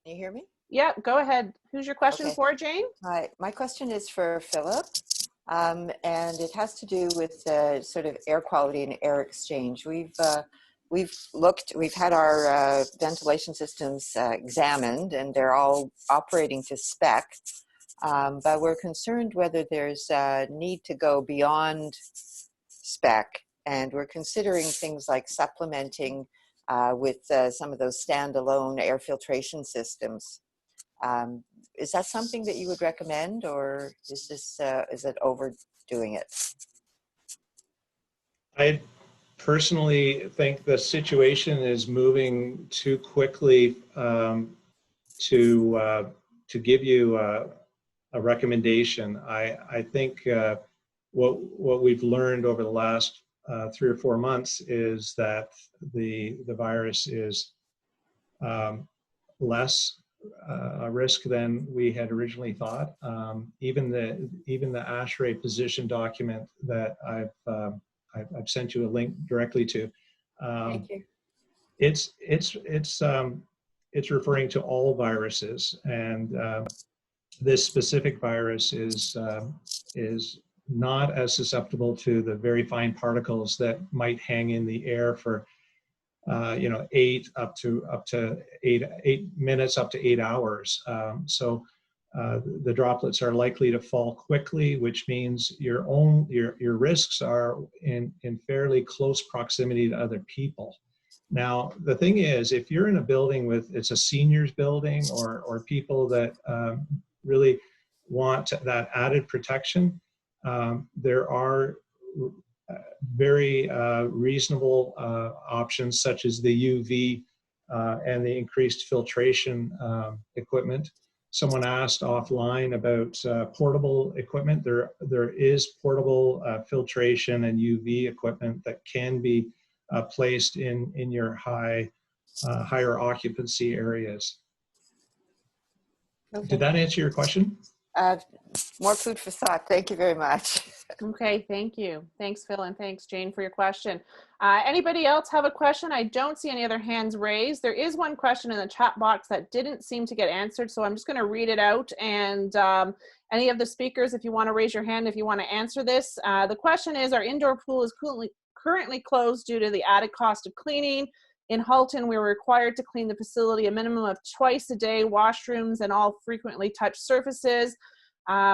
O: Can you hear me?
A: Yeah, go ahead. Who's your question
O: Okay.
A: for, Jane?
O: Hi, my question is for Philip, and it has to do with sort of air quality and air exchange. We've had our ventilation systems examined, and they're all operating to spec, but we're concerned whether there's a need to go beyond spec, and we're considering things like supplementing with some of those standalone air filtration systems. Is that something that you would recommend, or is it overdoing it?
M: I personally think the situation is moving too quickly to give you a recommendation. I think what we've learned over the last 3 or 4 months is that the virus is less a risk than we had originally thought. Even the ASHRAE position document that I've sent you a link directly to.
O: Thank you.
M: It's referring to all viruses, and this specific virus is not as susceptible to the very fine particles that might hang in the air for 8 minutes up to 8 hours. So the droplets are likely to fall quickly, which means your risks are in fairly close proximity to other people. Now, the thing is, if you're in a building it's a seniors building or people that really want that added protection, there are very reasonable options such as the UV and the increased filtration equipment. Someone asked offline about portable equipment. There is portable filtration and UV equipment that can be placed in your higher occupancy areas.
O: Okay.
M: Did that answer your question?
O: More food for thought. Thank you very much.
A: Okay, thank you. Thanks, Phil, and thanks, Jane, for your question. Anybody else have a question? I don't see any other hands raised. There is one question in the chat box that didn't seem to get answered, so I'm just going to read it out. And any of the speakers, if you want to raise your hand, if you want to answer this. The question is, our indoor pool is currently closed due to the added cost of cleaning. In Halton, we were required to clean the facility a minimum of twice a day, washrooms and all frequently touched surfaces.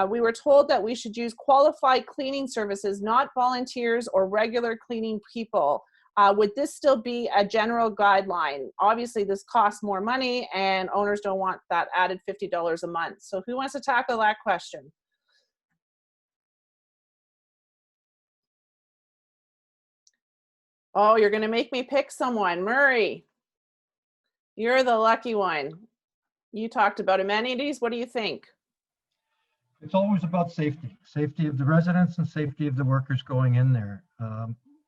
A: We were told that we should use qualified cleaning services, not volunteers or regular cleaning people. Would this still be a general guideline? Obviously, this costs more money and owners don't want that added $50 a month. So who wants to tackle that question? Oh, you're going to make me pick someone. Murray, you're the lucky one. You talked about amenities. What do you think?
K: It's always about safety of the residents and safety of the workers going in there.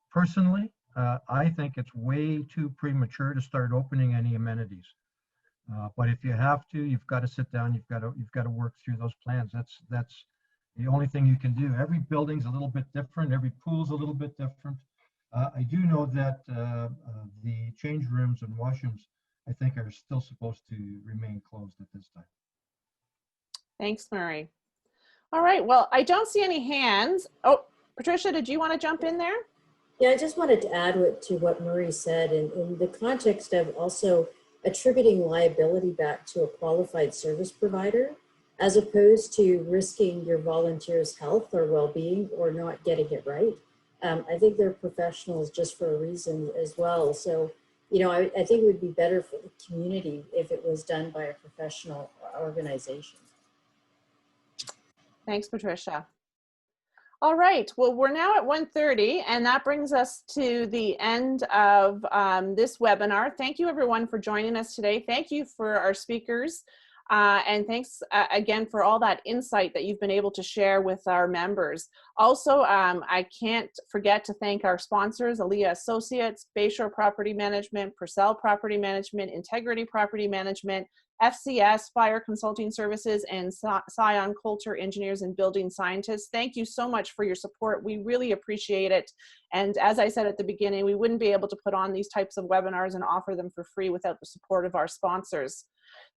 K: Personally, I think it's way too premature to start opening any amenities. But if you have to, you've got to sit down. You've got to work through those plans. That's the only thing you can do. Every building's a little bit different. Every pool's a little bit different. I do know that the change rooms and washrooms, I think, are still supposed to remain closed at this time.
A: Thanks, Murray. All right, well, I don't see any hands. Oh, Patricia, did you want to jump in there?
J: Yeah, I just wanted to add to what Murray said in the context of also attributing liability back to a qualified service provider, as opposed to risking your volunteers' health or well-being or not getting it right. I think they're professionals just for a reason as well. So, you know, I think it would be better for the community if it was done by a professional organization.
A: Thanks, Patricia. All right, well, we're now at 1:30, and that brings us to the end of this webinar. Thank you everyone for joining us today. Thank you for our speakers, and thanks again for all that insight that you've been able to share with our members. Also, I can't forget to thank our sponsors, Aaliyah Associates, Bayshore Property Management, Purcell Property Management, Integrity Property Management, FCS Fire Consulting Services, and Scion Coulter Engineers and Building Scientists. Thank you so much for your support. We really appreciate it. And as I said at the beginning, we wouldn't be able to put on these types of webinars and offer them for free without the support of our sponsors.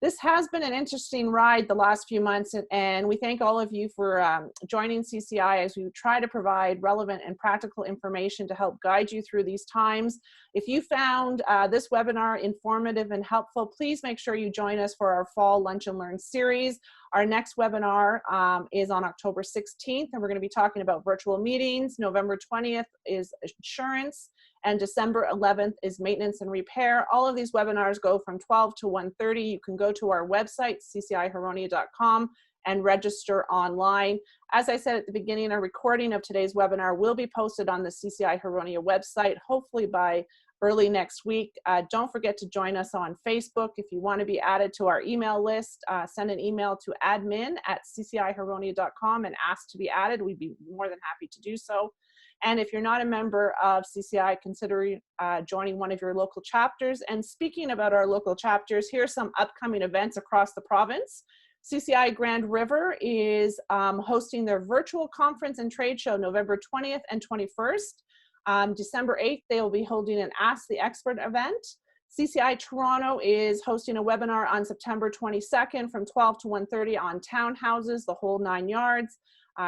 A: This has been an interesting ride the last few months, and we thank all of you for joining CCI as we try to provide relevant and practical information to help guide you through these times. If you found this webinar informative and helpful, please make sure you join us for our Fall Lunch and Learn series. Our next webinar is on October 16th, and we're going to be talking about virtual meetings. November 20th is insurance, and December 11th is maintenance and repair. All of these webinars go from 12 to 1:30. You can go to our website, ccihuronia.com, and register online. As I said at the beginning, a recording of today's webinar will be posted on the CCI Huronia website, hopefully by early next week. Don't forget to join us on Facebook. If you want to be added to our email list, send an email to admin@ccihuronia.com and ask to be added. We'd be more than happy to do so. And if you're not a member of CCI, consider joining one of your local chapters. And speaking about our local chapters, here's some upcoming events across the province. CCI Grand River is hosting their virtual conference and trade show November 20th and 21st. December 8th, they will be holding an Ask the Expert event. CCI Toronto is hosting a webinar on September 22nd from 12 to 1:30 on townhouses, the whole 9 yards.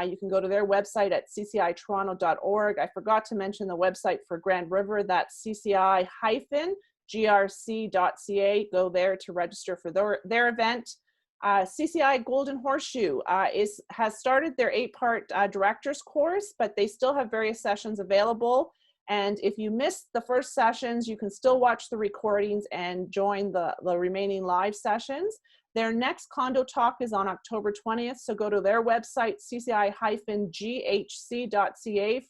A: You can go to their website at ccitoronto.org. I forgot to mention the website for Grand River. That's cci-grc.ca. Go there to register for their event. CCI Golden Horseshoe has started their 8-part director's course, but they still have various sessions available. And if you missed the first sessions, you can still watch the recordings and join the remaining live sessions. Their next condo talk is on October 20th, so go to their website, cci-ghc.ca,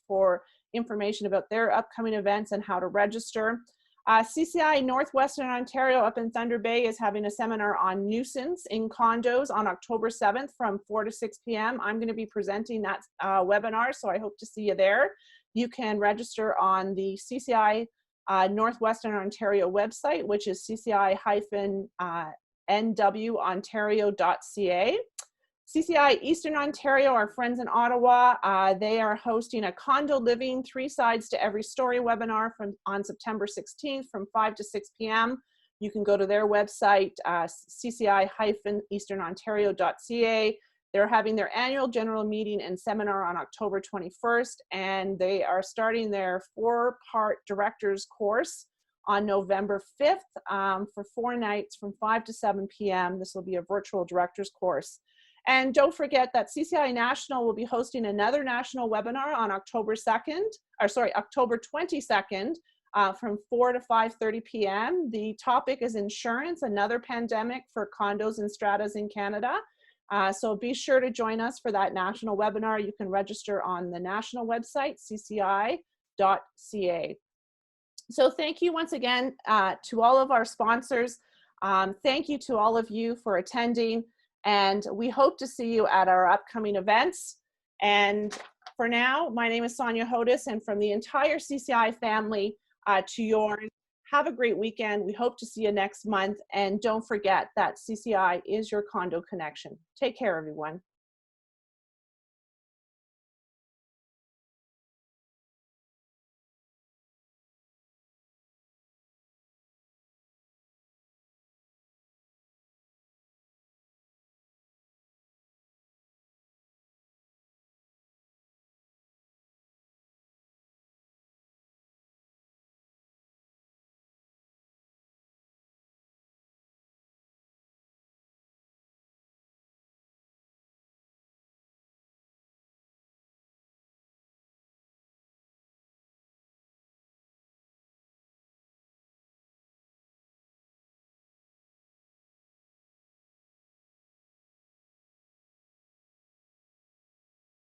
A: for information about their upcoming events and how to register. CCI Northwestern Ontario up in Thunder Bay is having a seminar on nuisance in condos on October 7th from 4 to 6 p.m. I'm going to be presenting that webinar, so I hope to see you there. You can register on the CCI Northwestern Ontario website, which is cci-nwontario.ca. CCI Eastern Ontario, our friends in Ottawa, they are hosting a condo living 3 sides to every story webinar on September 16th from 5 to 6 p.m. You can go to their website, cci-easternontario.ca. They're having their annual general meeting and seminar on October 21st, and they are starting their 4-part director's course on November 5th for 4 nights from 5 to 7 p.m. This will be a virtual director's course. And don't forget that CCI National will be hosting another national webinar on October 22nd from 4 to 5:30 p.m. The topic is insurance, another pandemic for condos and stratas in Canada. So be sure to join us for that national webinar. You can register on the national website, cci.ca. So thank you once again to all of our sponsors. Thank you to all of you for attending. And we hope to see you at our upcoming events. And for now, my name is Sonia Hodis, and from the entire CCI family to yours, have a great weekend. We hope to see you next month. And don't forget that CCI is your condo connection. Take care, everyone.